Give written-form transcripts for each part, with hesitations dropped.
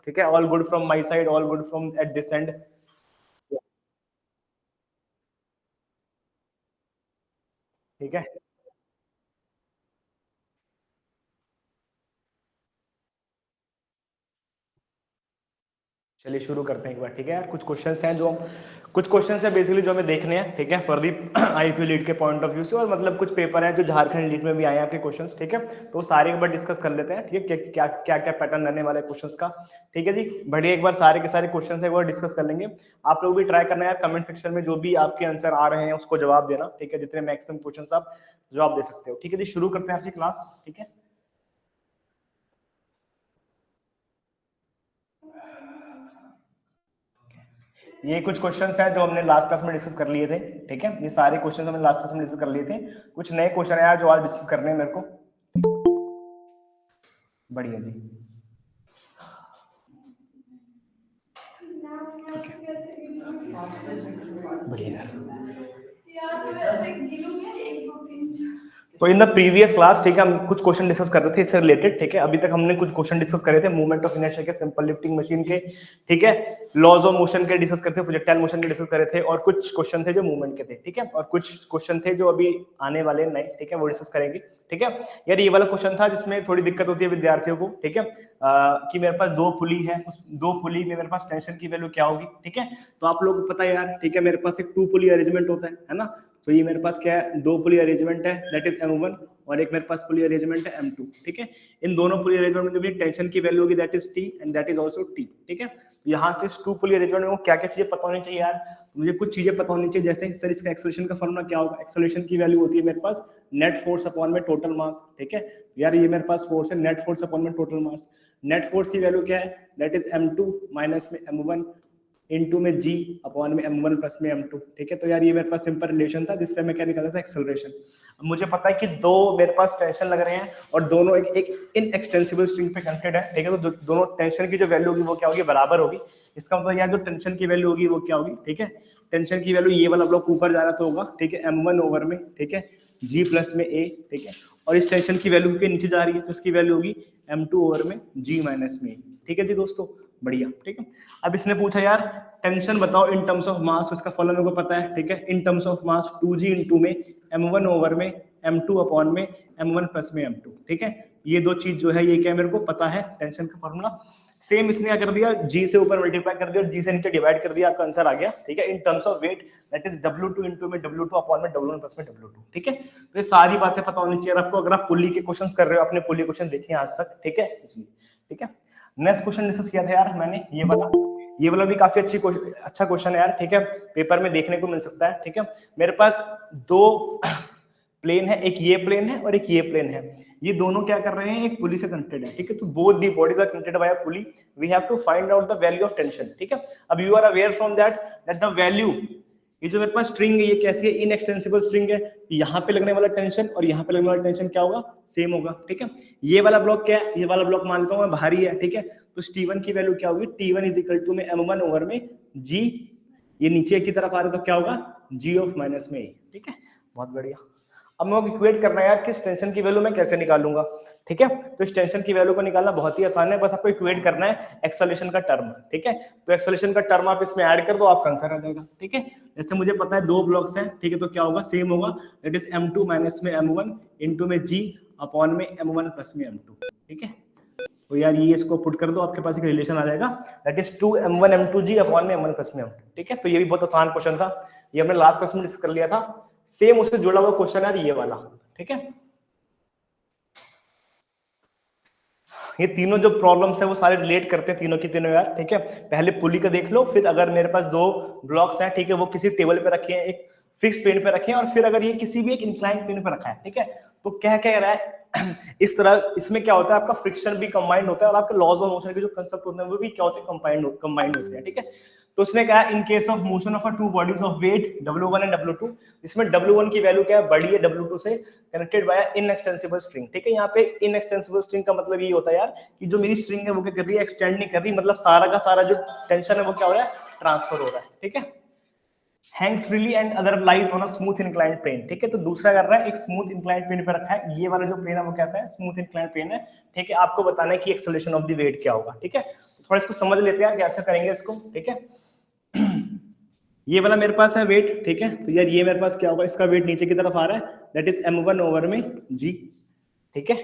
ठीक है, all good from my side, all good from at this and. ठीक है, चलिए शुरू करते हैं एक बार। ठीक है यार, कुछ क्वेश्चंस हैं जो कुछ क्वेश्चंस है बेसिकली जो हमें देखने हैं। ठीक है, फॉर दी आईपीओ लीड के पॉइंट ऑफ व्यू से, और मतलब कुछ पेपर है जो झारखंड लीड में भी आए हैं आपके क्वेश्चंस। ठीक है, तो सारे एक बार डिस्कस कर लेते हैं। ठीक है, क्या क्या क्या पैटर्न रहने वाला है क्वेश्चंस का। ठीक है जी, बढ़िया, एक बार सारे के सारे क्वेश्चंस एक बार डिस्कस कर लेंगे। आप लोग भी ट्राई करना यार, कमेंट सेक्शन में जो भी आपके आंसर आ रहे हैं उसको जवाब देना। ठीक है, जितने मैक्सिमम क्वेश्चंस आप जवाब दे सकते हो। ठीक है जी, शुरू करते हैं आपकी क्लास। ठीक है, ये कुछ क्वेश्चंस हैं जो हमने लास्ट क्लास में डिस्कस कर लिए थे। ठीक है, ये सारे क्वेश्चंस हमने लास्ट क्लास में डिस्कस कर लिए थे। कुछ नए क्वेश्चन है यार जो आज डिस्कस करने हैं मेरे को। बढ़िया जी, बढ़िया यार। तो इन द प्रीवियस क्लास, ठीक है, हम कुछ क्वेश्चन डिस्कस कर रहे थे इससे रिलेटेड। ठीक है, अभी तक हमने कुछ क्वेश्चन डिस्कस करे थे मूवमेंट ऑफ इनर्शिया के, सिंपल लिफ्टिंग मशीन के। ठीक है, लॉज ऑफ मोशन के डिस्कस करते थे, प्रोजेक्टाइल मोशन के डिस्कस करे थे, और कुछ क्वेश्चन थे जो मूवमेंट के थे। ठीक है, और कुछ क्वेश्चन थे जो अभी आने वाले नए। ठीक है, वो डिस्कस करेंगे। ठीक है यार, ये वाला क्वेश्चन था जिसमें थोड़ी दिक्कत होती है विद्यार्थियों को। ठीक है, कि मेरे पास दो पुली है, उस दो पुली में मेरे पास टेंशन की वैल्यू क्या होगी। ठीक है, तो आप लोगों को पता है यार। ठीक है, मेरे पास एक टू पुली अरेंजमेंट होता है ना। तो ये मेरे पास क्या है, दो पुली अरेंजमेंट है, दैट इज M1, और एक मेरे पास पुली अरेंजमेंट है M2। ठीक है, इन दोनों पुली अरेंजमेंट में जो भी टेंशन की वैल्यू होगी that is T and that is also T। ठीक है, यहाँ से टू पुली अरेंजमेंट में क्या क्या चीजें पता होनी चाहिए यार। मुझे कुछ चीजें पता होनी चाहिए, जैसे सर इसका एक्सेलरेशन का फॉर्मूला क्या होगा। एक्सेलरेशन की वैल्यू होती है मेरे पास नेट फोर्स अपॉन में टोटल मास। ठीक है यार, ये मेरे पास फोर्स है, नेट फोर्स अपॉन में टोटल मास। नेट फोर्स की वैल्यू क्या है, दैट इज M2 माइनस में M1 इनटू में G अपॉन में M1 प्लस में M2। ठीक है, तो यार ये मेरे पास सिंपल रिलेशन था जिससे मैं क्या निकाला था, एक्सेलरेशन। अब मुझे पता है कि दो मेरे पास टेंशन लग रहे हैं और दोनों एक इनएक्सटेंसिबल स्ट्रिंग पे कनेक्टेड है। ठीक है, तो दोनों टेंशन की जो वैल्यू होगी वो क्या होगी, बराबर होगी। इसका मतलब यार जो टेंशन की वैल्यू होगी वो क्या होगी। ठीक है, टेंशन की वैल्यू, ये वाला ब्लॉक ऊपर जा रहा तो होगा। ठीक है, M1 ओवर में, ठीक है, G प्लस में A। ठीक है, और इस टेंशन की वैल्यू के नीचे जा रही है तो इसकी वैल्यू होगी M2 ओवर में G माइनस में A। ठीक है जी दोस्तों, बढ़िया। ठीक है, अब इसने पूछा यार टेंशन बताओ इन टर्म्स ऑफ मास, तो इसका फॉर्मूला मेरे को पता है। ठीक है, in terms of mass 2G into में M1 ओवर में M2 अपॉन में M1 प्लस में M2। ठीक है, ये दो चीज जो है ये क्या मेरे को पता है, टेंशन का फॉर्मूला। सेम इसने क्या कर दिया, G से ऊपर मल्टीप्लाई कर दिया और G से नीचे डिवाइड कर दिया, आपका आंसर आ गया। ठीक है, in terms of weight that is W2 into में W2 अपॉन में W1 प्लस में W2। ठीक है, तो ये सारी बातें पता होनी चाहिए आपको, अगर आप पुली के क्वेश्चंस कर रहे हो, अपने पुली क्वेश्चन देखे आज तक। ठीक है, इसलिए। ठीक है, नेक्स्ट क्वेश्चन डिस्कस किया था यार मैंने, ये वाला भी काफी अच्छा क्वेश्चन है यार। ठीक है, पेपर में देखने को मिल सकता है। ठीक है, मेरे पास दो प्लेन है, एक ये प्लेन है और एक ये प्लेन है। ये दोनों क्या कर रहे हैं, एक पुली से कनेक्टेड है। ठीक है, तो both the bodies are connected by a pulley, we have to find out the value of tension. ठीक है, अब you are aware from that the value, ये जो मेरे पास स्ट्रिंग है ये कैसी है, इनएक्सटेंसिबल स्ट्रिंग है। यहाँ पे लगने वाला टेंशन और यहाँ पे लगने वाला टेंशन क्या होगा, सेम होगा। ठीक है, ये वाला ब्लॉक क्या है, ये वाला ब्लॉक मानता हूं मैं भारी है। ठीक है, तो T1 की वैल्यू क्या होगी, T1 इज इक्वल टू में M1 ओवर में G, ये नीचे की तरफ आ रहा है तो क्या होगा, G ऑफ माइनस में A। ठीक है, बहुत बढ़िया। अब मैं इक्वेट करना है यार कि इस टेंशन की वैल्यू मैं कैसे निकालूंगा। ठीक है, तो इस टेंशन की वैल्यू को निकालना बहुत ही आसान है, बस आपको इक्वेट करना है एक्सेलरेशन का टर्म। ठीक है, तो एक्सेलरेशन का टर्म आप इसमें ऐड कर दो, आपका आंसर आ जाएगा। ठीक है, जैसे मुझे पता है दो ब्लॉक्स हैं। ठीक है, तो क्या होगा, सेम होगा, दैट इज M2 माइनस में M1 इनटू में G अपॉन में M1 प्लस में M2। ठीक है, तो यार ये इसको पुट कर दो, आपके पास एक रिलेशन आ जाएगा, that is 2M1 M2G upon में M1 प्लस में M2। ठीक है, तो ये भी बहुत आसान क्वेश्चन था, ये हमने लास्ट क्लास में डिस्कस कर लिया था। सेम उससे जुड़ा हुआ क्वेश्चन है ये वाला। ठीक है, ये तीनों जो प्रॉब्लम्स है वो सारे रिलेट करते हैं तीनों की तीनों यार। ठीक है, पहले पुली का देख लो, फिर अगर मेरे पास दो ब्लॉक्स हैं, ठीक है, वो किसी टेबल पे रखे हैं, एक फिक्स प्लेन पे रखे हैं, और फिर अगर ये किसी भी एक इंक्लाइंड प्लेन पे रखा है। ठीक है, तो क्या कह रहा है इस तरह, इसमें क्या होता है, आपका फ्रिक्शन भी कंबाइंड होता है और आपके लॉज ऑफ मोशन के जो कंसेप्ट होते हैं वो भी क्या होते हैं, कंबाइंड होते हैं। ठीक है, तो उसने कहा in case of motion of two bodies of weight W1 and W2, इसमें W1 की वैल्यू क्या है, बड़ी है W2 से, कनेक्टेड बाय इनएक्सटेंसिबल स्ट्रिंग। ठीक है, यहाँ पे इनएक्सटेंसिबल स्ट्रिंग का मतलब ये होता है यार कि जो मेरी स्ट्रिंग है वो क्या कर रही है, एक्सटेंड नहीं कर रही, मतलब सारा का सारा जो टेंशन है वो क्या हो रहा है, ट्रांसफर हो रहा है। ठीक है, hangs freely and other lies on a smooth inclined plane. ठीक है, तो दूसरा कर रहा है एक स्मूथ इंक्लाइंड प्लेन पे रखा है, ये वाला जो प्लेन है वो कैसा है, स्मूथ इंक्लाइंड प्लेन है। ठीक है, आपको बताना है कि एक्सेलरेशन ऑफ द वेट क्या होगा। ठीक है, थोड़ा इसको समझ लेते हैं यार कैसे करेंगे इसको, ठीक है। ये वाला मेरे पास है वेट, ठीक है, तो यार ये मेरे पास क्या होगा, इसका वेट नीचे की तरफ आ रहा है, दैट इज m1 ओवर में g, ठीक है,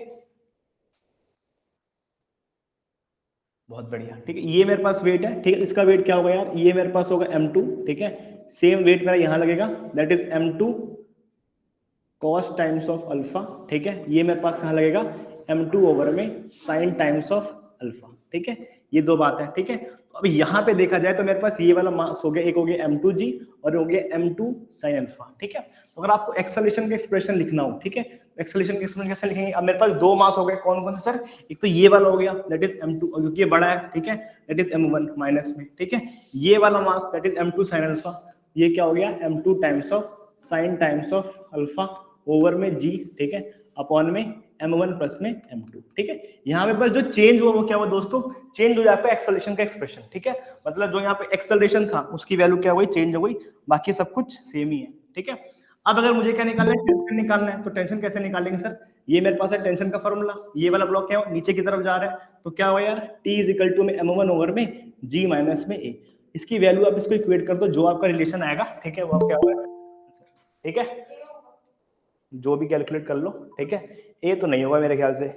बहुत बढ़िया, ठीक है। ये मेरे पास वेट है, ठीक है, इसका वेट क्या होगा यार, ये मेरे पास होगा m2, ठीक है, सेम वेट मेरा यहां लगेगा, that is m2 cos times of alpha, ठीक है, ये मेरे पास कहां लगेगा, m2 ओवर में sin टाइम्स ऑफ अल्फा, ठीक है, ये दो बात है, ठीक है। तो अब यहाँ पे देखा जाए तो मेरे पास ये वाला मास हो गया, एक हो गया m2g और हो गया m2 sin अल्फा, ठीक है। तो अगर आपको एक्सेलरेशन का एक्सप्रेशन लिखना हो, ठीक है, एक्सेलरेशन का एक्सप्रेशन कैसे लिखेंगे, अब मेरे पास दो मास हो गए, कौन कौन से सर, एक तो ये वाला हो गया दैट इज m2 और क्योंकि ये बड़ा है, ठीक है, दैट इज m1 माइनस में, ठीक है, ये वाला mass that is m2 sin alpha, ये क्या हो गया m2 times of sin times of alpha over में g, ठीक है, अपॉन में m1 प्लस में m2, ठीक है। यहाँ पे बस जो चेंज हुआ वो क्या हुआ दोस्तों, चेंज हो जाता है एक्सेलरेशन का एक्सप्रेशन, ठीक है, मतलब जो यहाँ पे एक्सेलरेशन था उसकी वैल्यू क्या हुई, चेंज हो गई, बाकी सब कुछ सेम ही है, ठीक है। अब अगर मुझे क्या निकालना है, टेंशन निकालना है, तो टेंशन कैसे निकालेंगे सर, ये मेरे पास है टेंशन का फॉर्मूला, ये वाला ब्लॉक क्या हो नीचे की तरफ जा रहा है, तो क्या हुआ यार, T इज इक्वल टू में m1 ओवर में g माइनस में a, इसकी वैल्यू आप इसको इक्वेट कर दो, जो आपका रिलेशन आएगा, ठीक है, वो आप क्या होगा, ठीक है, जो भी कैलकुलेट कर लो, ठीक है, ए तो नहीं होगा मेरे ख्याल से,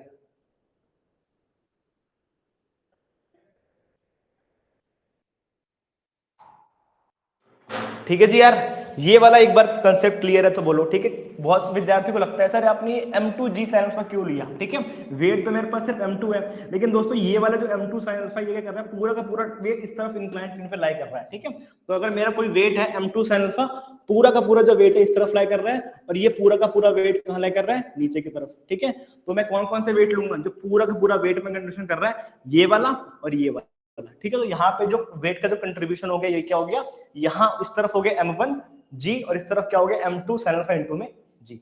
ठीक है जी यार, ये वाला एक बार कंसेप्ट क्लियर है तो बोलो, ठीक है। बहुत विद्यार्थियों को लगता है सर आपने m2g sin अल्फा क्यों लिया, ठीक है, वेट तो मेरे पास सिर्फ m2 है, लेकिन दोस्तों ये वाला जो m2 sin अल्फा ये क्या कर रहा है, पूरा का पूरा वेट इस तरफ इंक्लाइंड प्लेन पे लाई कर रहा है, ठीक है। तो अगर मेरा कोई वेट है m2 sin अल्फा, पूरा का पूरा जो वेट है इस तरफ लाई कर रहा है, और ये पूरा का पूरा वेट कहां लाई कर रहा है, नीचे की तरफ, ठीक है। तो मैं कौन कौन से वेट लूंगा, जो पूरा का पूरा वेट में कंट्रीब्यूशन कर रहा है, ये वाला और ये वाला, ठीक है। तो यहाँ पे जो वेट का जो कंट्रीब्यूशन हो गया, ये क्या हो गया, यहाँ इस तरफ हो गया m1 g और इस तरफ क्या हो गया m2 sin अल्फा इनटू में g,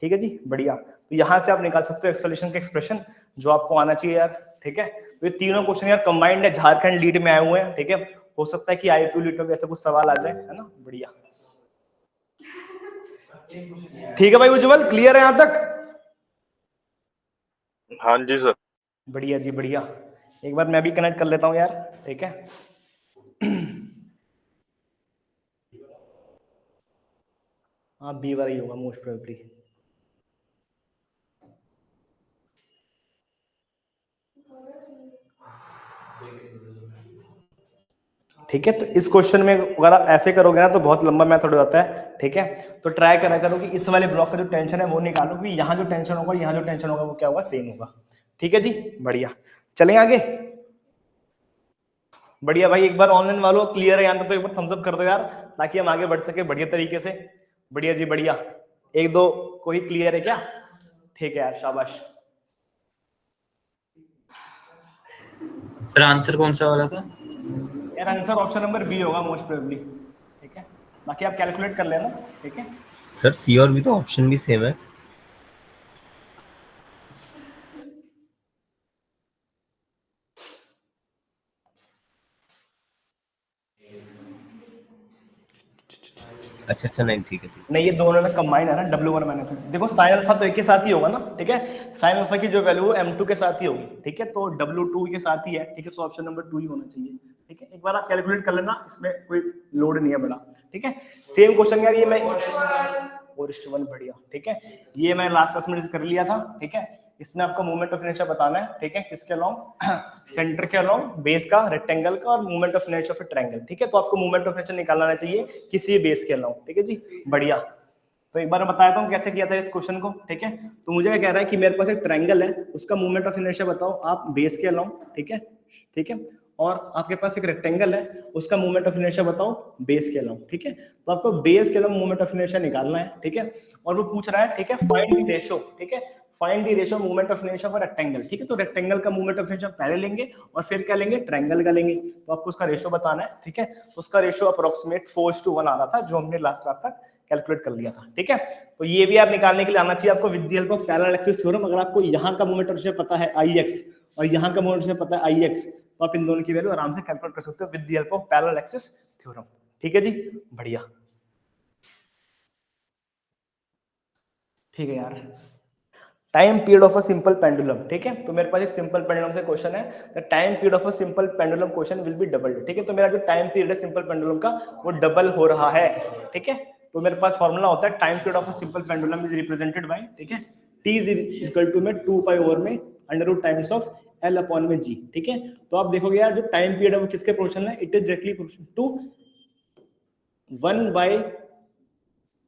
ठीक है जी, बढ़िया। तो यहाँ से आप निकाल सकते हो एक्सेलरेशन का एक्सप्रेशन, जो आपको आना चाहिए यार, ठीक है। तो ये तीनों क्वेश्चन यार कंबाइंड है, झारखंड लीड में आए हुए हैं, ठीक है, हो सकता है कि आईपीयू लीड में ऐसा कुछ सवाल आ जाए, है ना, बढ़िया, ठीक है भाई उज्जवल, क्लियर है यहाँ तक, हाँ जी सर, बढ़िया जी बढ़िया। एक बार मैं भी कनेक्ट कर लेता हूँ यार, ठीक है। हाँ बी वाला ही होगा मोस्ट प्रोबेबली, ठीक है। तो इस क्वेश्चन में अगर आप ऐसे करोगे ना तो बहुत लंबा मेथड हो जाता है, ठीक है। तो ट्राई करा करो कि इस वाले ब्लॉक का जो टेंशन है वो निकालो, कि यहाँ जो टेंशन होगा यहाँ जो टेंशन होगा वो क्या होगा, सेम होगा, ठीक है जी, बढ़िया। चलें आगे, बढ़िया भाई, एक बार ऑनलाइन वालों क्लियर है यहाँ तक तो एक बार थम्स अप कर दो यार, ताकि हम आगे बढ़ सके बढ़िया तरीके से, बढ़िया जी बढ़िया। एक दो कोई क्लियर है क्या, ठीक है यार, शाबाश। सर आंसर कौन सा वाला था यार आंसर ऑप्शन नंबर बी होगा मोस्ट प्रोबेबली, ठीक है, बाकी आप कैलकुलेट कर लेना, ठीक है। सर, सी और बी तो ऑप्शन भी सेम है। अच्छा नहीं, ठीक है। नहीं ये दोनों में कंबाइन है ना, W1 माइनस, देखो साइन अल्फा तो एक के साथ ही होगा ना, ठीक है, साइन अल्फा की जो वैल्यू है m2 के साथ ही होगी, ठीक है, तो W2 के साथ ही है, ठीक है, सो ऑप्शन नंबर 2 ही होना चाहिए, ठीक है। एक बार आप कैलकुलेट कर लेना, इसमें कोई लोड नहीं है बड़ा, ठीक है। सेम क्वेश्चन यार ये मैं 4:1 बढ़िया, ठीक है, ये मैं लास्ट क्लास में कर लिया था, ठीक है। इसमें आपको मूवमेंट ऑफ इनर्शिया बताना है, ठीक है, किसके अलोंग, सेंटर के अलोंग, बेस का, रेक्टेंगल का, और movement of inertia of triangle, ठीक है। तो आपको मूवमेंट ऑफ इनर्शिया निकालना चाहिए किसी बेस के अलोंग, ठीक है जी, बढ़िया। तो एक बार मैं बताता हूँ कैसे किया था इस क्वेश्चन को, ठीक है। तो मुझे क्या कह रहा है कि मेरे पास एक ट्रायंगल है, उसका मूवमेंट ऑफ इनर्शिया बताओ आप बेस के अलोंग, ठीक है, ठीक है, और आपके पास एक रेक्टेंगल है, उसका मूवमेंट ऑफ इनर्शिया बताओ बेस के अलोंग, ठीक है। तो आपको बेस के अलोंग मूवमेंट ऑफ इनर्शिया निकालना है, ठीक है, और वो पूछ रहा है, ठीक है, फाइंड द रेशियो, ठीक है, find the ratio movement of inertia for rectangle, ठीक है। तो रेक्टेंगल का मूवमेंट ऑफ इनर्शिया पहले लेंगे और फिर क्या लेंगे, ट्रायंगल का लेंगे, तो आपको उसका रेशियो बताना है, ठीक है। तो उसका रेशियो अप्रोक्सीमेट 4:1 आ रहा था, जो हमने लास्ट क्लास तक कैलकुलेट कर लिया था, ठीक है। तो ये भी आप निकालने के लिए आना चाहिए आपको with the help of parallel axis theorem. अगर आपको यहाँ का मूवमेंट ऑफ इनर्शिया पता है Ix और यहाँ का मूवमेंट ऑफ इनर्शिया पता है Ix, तो आप इन दोनों की वैल्यू आराम से कैलकुलेट कर सकते हो with the help of parallel axis theorem, ठीक है जी, बढ़िया, ठीक है यार। Time period of a simple pendulum, ठीक है। तो मेरे पास एक सिंपल पेंडुलम से क्वेश्चन है, the time period of a simple pendulum question will be doubled, ठीक है। तो मेरा जो टाइम पीरियड है सिंपल पेंडुलम का वो डबल हो रहा है, ठीक है। तो मेरे पास फॉर्मूला होता है time period of a simple pendulum is represented by, ठीक है, t इज इक्वल टू में 2 पाई ओवर में under root times of l upon में g, ठीक है। तो आप देखोगे यार जो टाइम पीरियड है वो किसके प्रोपोर्शनल है, it is directly proportional to 1 by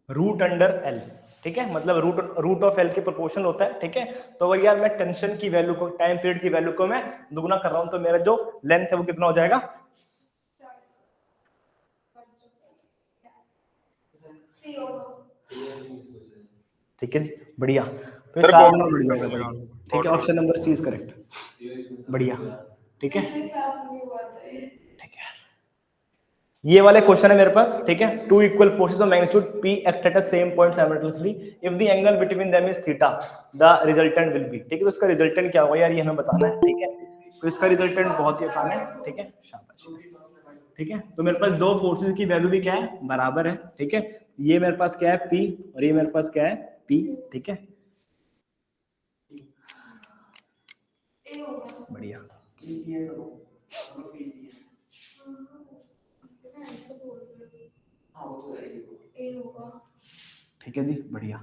root under l, ठीक है। मतलब रूट ऑफ एल के प्रोपोर्शनल होता है, ठीक है। तो अगर यार मैं टेंशन की वैल्यू को, टाइम पीरियड की वैल्यू को मैं दुगना कर रहा हूं तो मेरा जो लेंथ है वो कितना हो जाएगा, ठीक है जी, बढ़िया। तो 4 नंबर बढ़ जाएगा भाई, ठीक है। Option number C is correct, बढ़िया, ठीक है, ठीक है। ये वाले क्वेश्चन है मेरे पास, ठीक है। Two equal forces of magnitude P act at the same point simultaneously if the angle between them is theta the resultant will be, ठीक है। तो इसका रिजल्टेंट क्या होगा यार, ये हमें बताना है, ठीक है। तो इसका रिजल्टेंट बहुत ही आसान है, ठीक है, शाबाश, ठीक है। तो मेरे पास दो फोर्सेस की वैल्यू भी क्या है, बराबर है, ठीक है। ये मेरे पास क्या है P और ये मेरे पास क्या है P, ठीक है, बढ़िया। ठीक है जी, बढ़िया।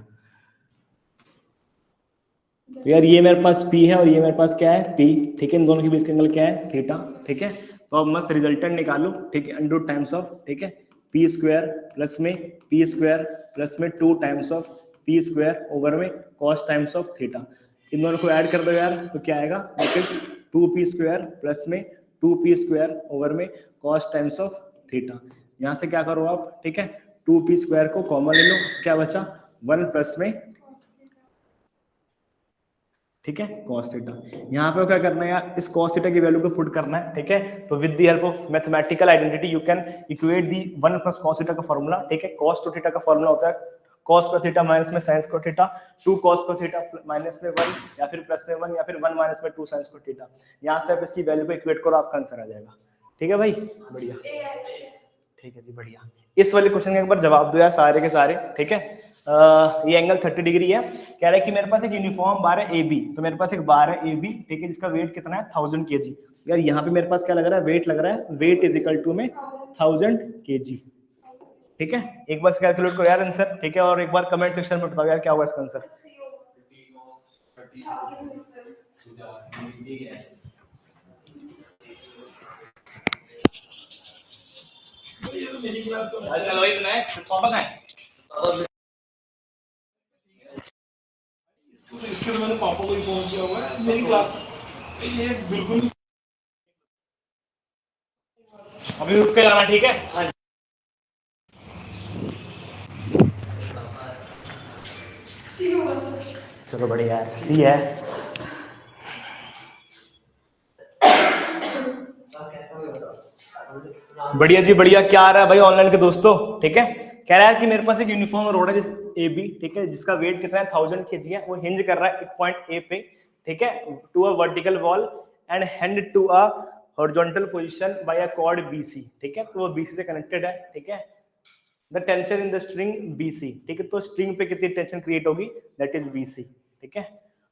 तो यार ये मेरे पास P है और ये मेरे पास क्या है P, ठीक है। इन दोनों के बीच का एंगल क्या है, थीटा, ठीक है। तो अब मस्त रिजल्टेंट निकालो, ठीक है, अंडर टाइम्स ऑफ, ठीक है, P स्क्वायर प्लस में P स्क्वायर प्लस में 2 times of P square over में cos टाइम्स ऑफ थीटा। इन दोनों को ऐड कर दो यार, तो क्या आएगा, that is 2P square plus में 2P स्क्वायर ओवर में cos टाइम्स ऑफ थीटा। यहाँ से क्या करो आप, ठीक है, 2P स्क्वायर को कॉमन ले लो, क्या बचा 1 प्लस में, ठीक है, cos थीटा। यहाँ पे क्या करना है यार, इस cos थीटा की वैल्यू को पुट करना है, ठीक है। तो with the help of mathematical identity you can equate the 1 plus cos theta का फॉर्मूला, ठीक है। cos टू थीटा का फॉर्मूला होता है cos स्क्वायर थीटा माइनस में sin square theta, 2 cos square theta minus में 1 या फिर प्लस में 1 या फिर 1 माइनस में 2 sin स्क्वायर थीटा। यहाँ से आप इसकी वैल्यू को इक्वेट करो, आपका आंसर आ जाएगा, ठीक है भाई, बढ़िया, ठीक है जी, बढ़िया। इस वाले क्वेश्चन का एक बार जवाब दो यार सारे के सारे, ठीक है। ये एंगल 30 डिग्री है, कह रहा है कि मेरे पास एक यूनिफॉर्म बार है AB, तो मेरे पास एक बार है AB, ठीक है, जिसका वेट कितना है 1000 kg। यार यहाँ पे मेरे पास क्या लग रहा है, वेट लग रहा है, वेट इज इक्वल टू में 1000 kg, ठीक है। एक बार कैलकुलेट करो यार आंसर, ठीक है, और एक बार कमेंट सेक्शन में बताओ यार क्या हुआ इसका आंसर। चलो इतना है, पापा कहाँ है? इसके तो मैंने पापा को इन्फॉर्म किया हुआ है मेरी क्लास में, ये बिल्कुल अभी रुक के जाना, ठीक है। चलो बढ़िया है, सी है, बढ़िया जी, बढ़िया। क्या आ रहा है भाई ऑनलाइन के दोस्तों, ठीक है। कह रहा है कि मेरे पास एक यूनिफॉर्म रोड है जिस AB, ठीक है, जिसका वेट कितना है 1000 kg है, वो हिंज कर रहा है एक पॉइंट A पे, ठीक है, to a vertical wall and hand to a horizontal position by a cord BC, ठीक है। तो वो BC से कनेक्टेड है, ठीक है। The tension in the string BC, ठीक है। तो स्ट्रिंग पे कितनी टेंशन क्रिएट होगी, दैट इज BC, ठीक है।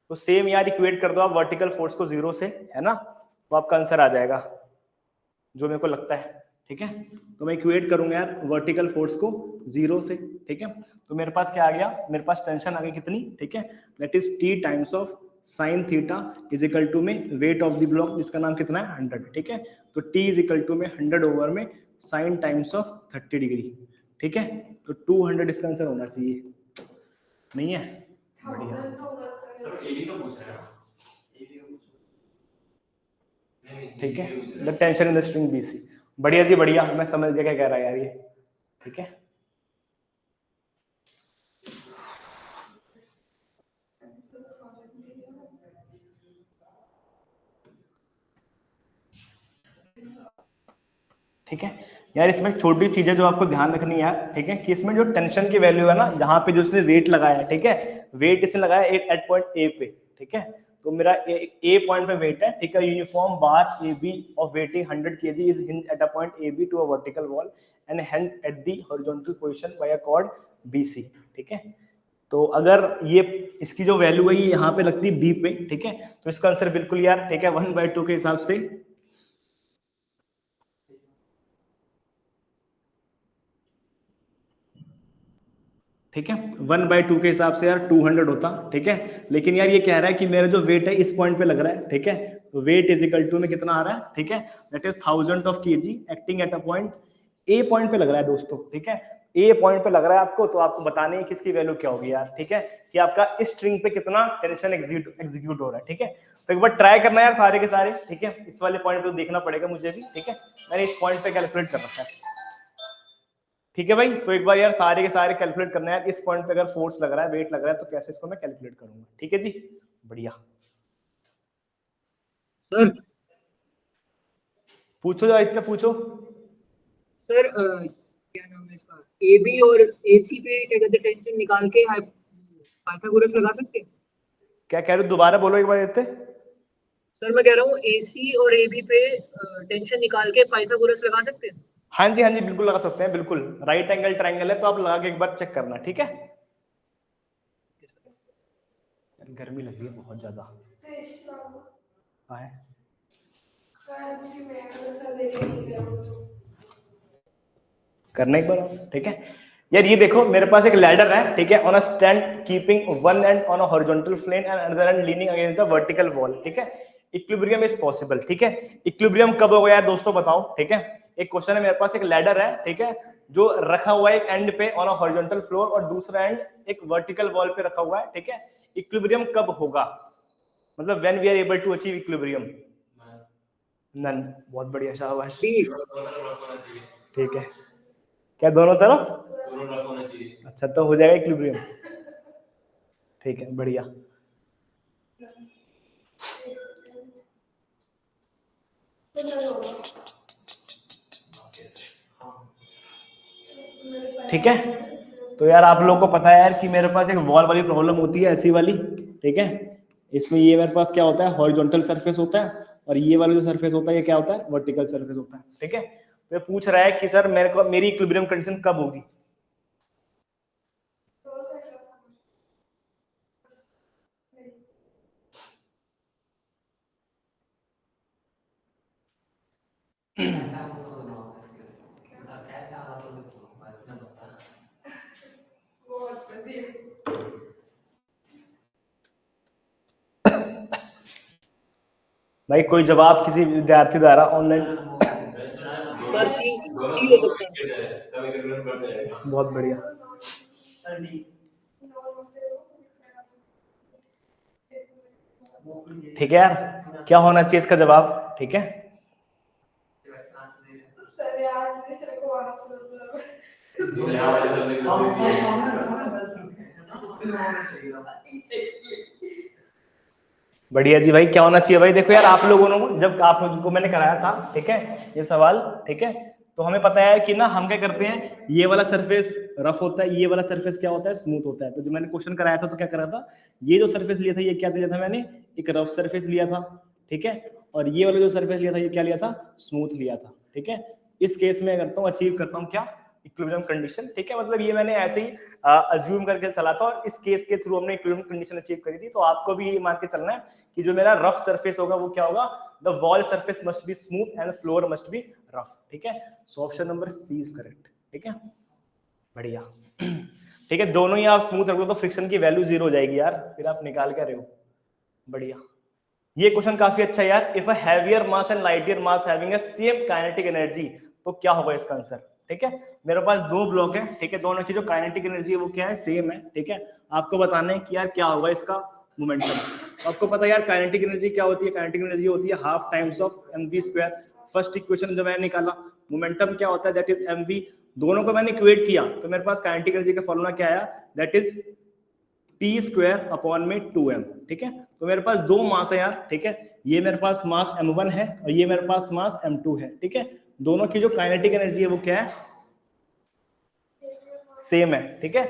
तो सेम यार इक्वेट कर दो आप वर्टिकल फोर्स को 0 से, है ना, तो आपका आंसर आ जाएगा जो मेरे को लगता है, ठीक है। तो मैं इक्वेट करूंगा यार वर्टिकल फोर्स को 0 से, ठीक है। तो मेरे पास क्या आ गया, मेरे पास टेंशन आ गई कितनी, ठीक है, that is T times of sine theta is equal to में वेट ऑफ द ब्लॉक, जिसका नाम कितना है 100, ठीक है। तो T इज इक्वल टू में 100 ओवर में साइन टाइम्स ऑफ 30 डिग्री, ठीक है। तो 200 इसका आंसर होना चाहिए, नहीं है, बढ़िया। ठीक है, the tension in the string BC, बढ़िया जी, बढ़िया। मैं समझ गया क्या कह रहा है यार ये, ठीक है। ठीक है यार, इसमें छोटी चीजें जो आपको ध्यान रखनी है, ठीक है, कि इसमें जो टेंशन की वैल्यू है ना, यहाँ पे जो इसने वेट लगाया है, ठीक है, वेट इसने लगाया एट पॉइंट A पे, ठीक है। तो मेरा A पॉइंट पे वेट है, ठीक है। Uniform bar AB of weighting 100 kg is hinge at a point AB to a vertical wall and hang at the horizontal position by a cord BC, ठीक है। तो अगर ये इसकी जो वैल्यू है ये यहाँ पे लगती है बी पे, ठीक है, तो इसका आंसर बिल्कुल यार, ठीक है, 1/2 के हिसाब से ठीक है, 1/2 के हिसाब से यार 200 होता, ठीक है। लेकिन यार ये कह रहा है कि मेरा जो वेट है इस पॉइंट पे लग रहा है, ठीक है, तो वेट इज इक्वल टू में कितना आ रहा है, ठीक है, that is 1000 of kg acting at a point, A point पे लग रहा है दोस्तों, ठीक है, ए पॉइंट पे लग रहा है आपको, तो आपको बतानी है किसकी वैल्यू क्या होगी यार, ठीक है, कि आपका इस स्ट्रिंग पे कितना टेंशन एग्जीक्यूट हो रहा है, ठीक है। तो एक बार ट्राई करना यार सारे के सारे, ठीक है, इस वाले पॉइंट पे देखना पड़ेगा मुझे भी, ठीक है, मैंने इस पॉइंट पे कैलकुलेट कर रखा है, ठीक है भाई। तो एक बार यार सारे के सारे कैलकुलेट करना है, इस पॉइंट पे अगर फोर्स लग रहा है, वेट लग रहा है, तो कैसे इसको मैं कैलकुलेट करूंगा, ठीक है जी, बढ़िया। सर पूछो जो इतना पूछो। सर क्या नाम है इसका, AB और AC पे क्या कहते हैं टेंशन निकाल के पाइथागोरस लगा सकते हैं? क्या कह रहे हो, दोबारा बोलो एक बार इतने। सर मैं कह रहा हूँ AC और AB पे टेंशन निकाल के पाइथागोरस लगा सकते हैं? हाँ जी, हाँ जी, बिल्कुल लगा सकते हैं, बिल्कुल, राइट एंगल ट्रायंगल है तो आप लगा के एक बार चेक करना, ठीक है। गर्मी लग रही है बहुत ज्यादा, है करना एक बार, ठीक है। यार ये देखो मेरे पास एक लैडर है, ठीक है, on a stand keeping one end on a horizontal plane and another end leaning against the vertical wall, ठीक है, इक्विलिब्रियम इज पॉसिबल, ठीक है। इक्विलिब्रियम कब होगा यार दोस्तों बताओ, ठीक है। एक क्वेश्चन है, मेरे पास एक लैडर है, ठीक है, जो रखा हुआ है एक एंड पे ऑन अ हॉरिजॉन्टल फ्लोर और दूसरा एंड एक वर्टिकल वॉल पे रखा हुआ है, ठीक है। इक्विलिब्रियम कब होगा, मतलब when we are able to achieve equilibrium? None. बहुत बढ़िया, शाबाश, ठीक है। क्या दोनों तरफ? अच्छा, तो हो जाएगा इक्विलिब्रियम, ठीक है, बढ़िया। ठीक है, तो यार आप लोगों को पता है यार कि मेरे पास एक वॉल वाली प्रॉब्लम होती है, ऐसी वाली, ठीक है। इसमें ये मेरे पास क्या होता है, हॉरिजॉन्टल सरफेस होता है, और ये वाला जो सरफेस होता है ये क्या होता है, वर्टिकल सरफेस होता है, ठीक है। तो ये पूछ रहा है कि सर मेरे को मेरी इक्विलिब्रियम कंडीशन कब होगी? भाई कोई जवाब किसी विद्यार्थी द्वारा ऑनलाइन? बहुत बढ़िया, ठीक है यार, क्या होना चाहिए इसका जवाब, ठीक है। बढ़िया जी भाई, क्या होना चाहिए भाई? देखो यार आप लोगों ने, जब आप लोगों को मैंने कराया था, ठीक है, ये सवाल, ठीक है, तो हमें पता है कि ना हम क्या करते हैं, ये वाला सरफेस रफ होता है, ये वाला सरफेस क्या होता है, स्मूथ होता है। तो जब मैंने क्वेश्चन कराया था तो क्या करा था, ये जो सरफेस लिया था ये क्या लिया था मैंने, एक रफ सरफेस लिया था, ठीक है, और ये वाला जो सरफेस लिया था ये क्या लिया था, स्मूथ लिया था, ठीक है। इस केस में करता हूँ, अचीव करता हूँ क्या, इक्विलिब्रियम कंडीशन, ठीक है। मतलब ये मैंने ऐसे ही अज्यूम करके चला था और इस केस के थ्रू हमने इक्विलिब्रियम कंडीशन अचीव करी थी। तो आपको भी ये मान के चलना है कि जो मेरा रफ सरफेस होगा वो क्या होगा, the wall surface must be smooth and floor must be rough, ठीक है। So option number C is correct, ठीक है, बढ़िया। ठीक है, दोनों ही आप स्मूथ रखो तो फ्रिक्शन की वैल्यू 0 हो जाएगी यार, फिर आप निकाल के रहे हो, बढ़िया। ये क्वेश्चन काफी अच्छा है यार, if a heavier mass and lighter mass having a same kinetic energy, तो क्या होगा इसका आंसर, ठीक है। मेरे पास दो ब्लॉक है, ठीक है, दोनों की जो काइनेटिक एनर्जी है वो क्या है, सेम है, ठीक है। आपको बताना है कि यार क्या होगा इसका मोमेंटम। तो आपको पता है यार काइनेटिक एनर्जी क्या होती है, काइनेटिक एनर्जी होती है half times of mv²। First equation जो मैंने निकाला, मोमेंटम क्या होता है, दैट इज mv। दोनों को मैंने इक्वेट किया तो मेरे पास काइनेटिक एनर्जी का फॉर्मूला क्या आया, दैट इज p²/2m, ठीक है। तो मेरे पास दो मास है यार, ठीक है, ये मेरे पास मास m1 है और ये मेरे पास मास m2 है, ठीक है। दोनों की जो काइनेटिक एनर्जी है वो क्या है, सेम है, ठीक है।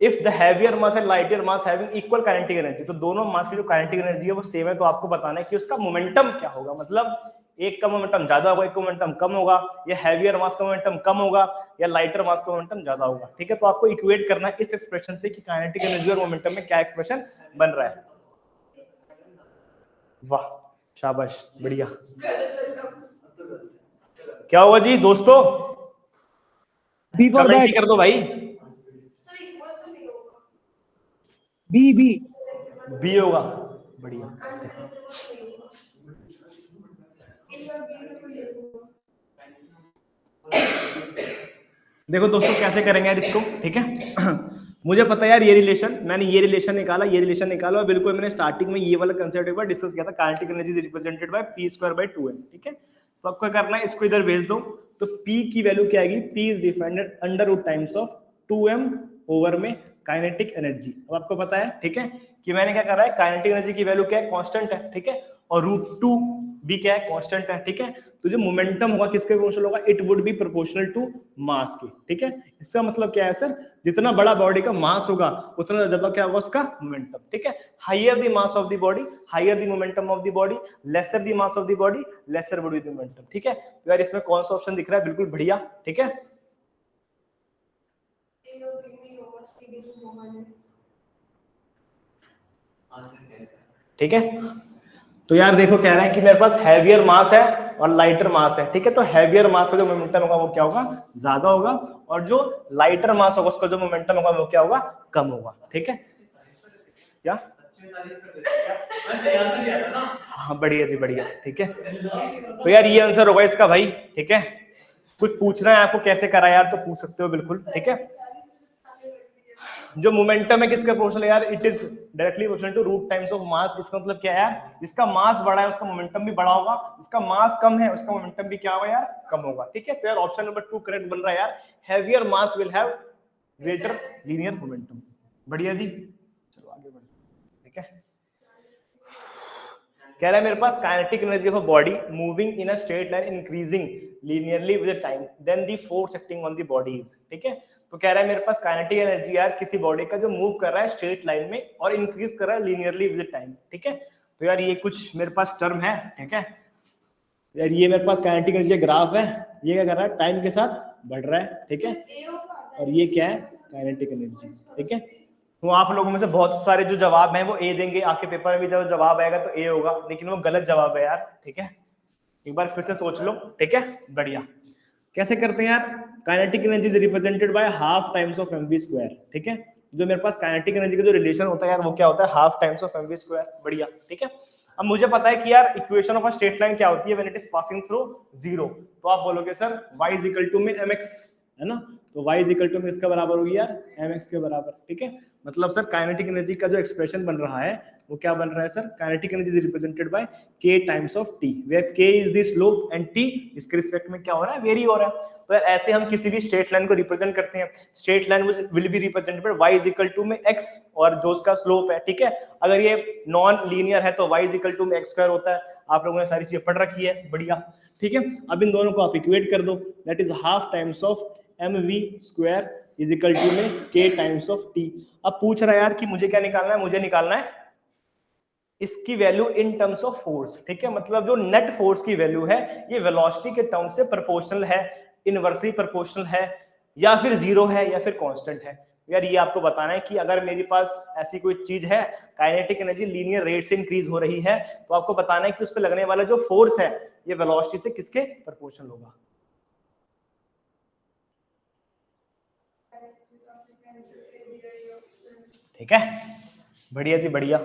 If the heavier mass and lighter mass having equal kinetic energy, तो दोनों मास की जो काइनेटिक एनर्जी है वो सेम है, तो आपको बताना है कि उसका मोमेंटम क्या होगा, मतलब एक का मोमेंटम ज्यादा होगा, एक का मोमेंटम कम होगा, या हैवियर मास का मोमेंटम कम होगा या लाइटर मास का मोमेंटम ज्यादा होगा, ठीक है। तो आपको इक्वेट करना है इस एक्सप्रेशन से कि काइनेटिक एनर्जी और मोमेंटम में क्या एक्सप्रेशन बन रहा है। वाह शाबाश बढ़िया। क्या हुआ जी दोस्तों, कमेंट कर दो भाई। बी बी बी होगा, बढ़िया। देखो दोस्तों कैसे करेंगे यार इसको, ठीक है। मुझे पता है यार ये रिलेशन, मैंने ये रिलेशन निकाला, ये रिलेशन निकाला, और बिल्कुल मैंने स्टार्टिंग में ये वाला कंसेप्ट एक बार डिस्कस किया था, kinetic energy is represented bye p²/2m, ठीक है। तो आपको करना है इसको इधर भेज दो, तो p की वैल्यू क्या आएगी, p is defined √ times of 2m over में काइनेटिक एनर्जी। अब आपको पता है, ठीक है, कि मैंने क्या करा है, काइनेटिक एनर्जी की वैल्यू क्या है, कांस्टेंट है, ठीक है, और √2 भी क्या है, कांस्टेंट है, ठीक है। तो जो मोमेंटम होगा किसके प्रोपोर्शनल होगा, it would be proportional to mass के, ठीक है। इसका मतलब क्या है सर, जितना बड़ा बॉडी का मास होगा उतना ज्यादा क्या होगा उसका मोमेंटम, ठीक है। Higher the mass of the body, higher the momentum of the body, lesser the mass of the body, lesser would be the momentum, ठीक है। तो यार इसमें कौन सा ऑप्शन दिख रहा है, बिल्कुल बढ़िया, ठीक है। ठीक है, तो यार देखो कह रहे हैं कि मेरे पास हैवियर मास है और लाइटर मास है, ठीक है। तो हैवियर मास का जो मोमेंटम होगा वो क्या होगा, ज्यादा होगा, और जो लाइटर मास होगा उसका जो मोमेंटम होगा वो क्या होगा, कम होगा, ठीक है। क्या हाँ बढ़िया जी बढ़िया, ठीक है। तो यार ये आंसर होगा इसका भाई, ठीक है। कुछ पूछना है आपको कैसे करा यार, तो पूछ सकते हो बिल्कुल, ठीक है। जो मोमेंटम है किसका प्रोपोर्शनल है यार, it is directly proportional to √ times of mass. इसका मतलब क्या है यार, जिसका मास बड़ा है उसका मोमेंटम भी बड़ा होगा, जिसका मास कम है उसका मोमेंटम भी क्या होगा यार, कम होगा, ठीक है। तो यार ऑप्शन नंबर 2 करेक्ट बन रहा है यार, heavier mass will have greater linear momentum. बढ़िया जी, चलो आगे बढ़ो, ठीक है। कह रहा है मेरे पास kinetic energy of body moving in a straight line increasing linearly with time then the force acting on the body is, ठीक है। तो कह रहा है मेरे पास काइनेटिक एनर्जी यार किसी बॉडी का जो मूव कर रहा है स्ट्रेट लाइन में और इंक्रीज कर रहा है लीनियरली विद टाइम, ठीक है। तो यार ये कुछ मेरे पास टर्म है, ठीक है। यार ये मेरे पास काइनेटिक एनर्जी ग्राफ है, ये क्या कर रहा है, टाइम के साथ बढ़ रहा है, ठीक है। और ये क्या है, काइनेटिक एनर्जी, ठीक है। तो आप लोगों में से बहुत सारे जो जवाब हैं वो ए देंगे, आपके पेपर में भी जब जवाब आएगा तो ए होगा, लेकिन वो गलत जवाब है यार, ठीक है। एक बार फिर से सोच लो, ठीक है, बढ़िया। कैसे करते हैं यार, kinetic energy is represented by half times of mv², ठीक है। जो मेरे पास काइनेटिक एनर्जी का जो रिलेशन होता है यार वो क्या होता है, हाफ टाइम्स ऑफ mv², बढ़िया, ठीक है। अब मुझे पता है कि यार equation of a straight line क्या होती है when it is passing through 0। तो आप बोलोगे sir y is equal to में mx, है ना। तो y इज इक्वल टू में इसका बराबर होगी यार mx के बराबर, ठीक है। मतलब सर काइनेटिक एनर्जी का जो एक्सप्रेशन बन रहा है वो क्या बन रहा है sir, kinetic energy is represented by k times of t, where k is the slope and t इसके रिस्पेक्ट में क्या हो रहा है, वेरी हो रहा है। तो ऐसे हम किसी भी स्ट्रेट लाइन को रिप्रेजेंट करते हैं, straight line will be represented by y is equal to में x और जो उसका स्लोप है, ठीक है। अगर ये नॉन लीनियर है तो y इज इक्वल टू में x² होता है, आप लोगों ने सारी चीजें पढ़ रखी है, बढ़िया, ठीक है। अब इन दोनों को आप इक्वेट कर दो, that is half times of mv² is equal to में k टाइम्स ऑफ t। अब पूछ रहा है यार कि मुझे क्या निकालना है, मुझे निकालना है इसकी value in terms of force, ठीक है। मतलब जो नेट फोर्स की वैल्यू है ये वेलोसिटी के टर्म से प्रोपोर्शनल है, इनवर्सली प्रोपोर्शनल है, या फिर जीरो है, या फिर कांस्टेंट है। यार ये आपको बताना है कि अगर मेरे पास ऐसी कोई चीज है, काइनेटिक एनर्जी लीनियर रेट से इंक्रीज हो रही है, तो आपको बताना है कि उस पर लगने वाला जो फोर्स है ये वेलोसिटी से किसके प्रोपोर्शनल होगा। ठीक है, बढ़िया जी बढ़िया।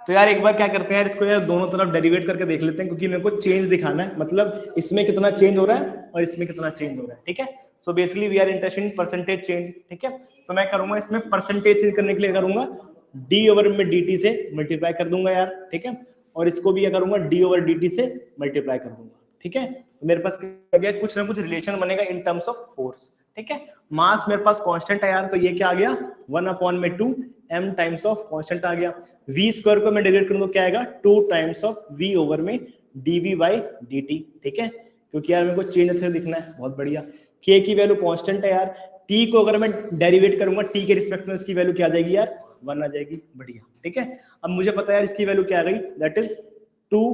तो यार एक बार क्या करते हैं यार, इसको यार दोनों तरफ डेरिवेट करके देख लेते हैं, क्योंकि मेरे को चेंज दिखाना है, मतलब इसमें कितना चेंज हो रहा है और इसमें कितना चेंज हो रहा है, ठीक है। So basically we are interested in percentage change, ठीक है। तो मैं करूंगा इसमें परसेंटेज चेंज करने के लिए करूंगा d ओवर में dt से मल्टीप्लाई कर दूंगा यार, ठीक है। और इसको भी क्या करूंगा, d ओवर dt से मल्टीप्लाई कर दूंगा, ठीक है। तो मेरे पास क्या गया, कुछ ना कुछ रिलेशन बनेगा इन टर्म्स ऑफ फोर्स, ठीक है। मास मेरे पास कांस्टेंट है यार, तो ये क्या आ गया 1/2 m टाइम्स ऑफ कांस्टेंट आ गया। v² को मैं डिवाइड कर दूं क्या आएगा 2 टाइम्स ऑफ v ओवर में dv/dt, ठीक है। क्योंकि यार मेरे को चेंज अच्छे से दिखना है, बहुत बढ़िया। k की वैल्यू कांस्टेंट है यार, t को अगर मैं डेरिवेट करूंगा t के रिस्पेक्ट में उसकी वैल्यू क्या आ जाएगी यार 1 आ जाएगी, बढ़िया, ठीक है। अब मुझे पता है यार इसकी वैल्यू क्या आ गई, दैट इज 2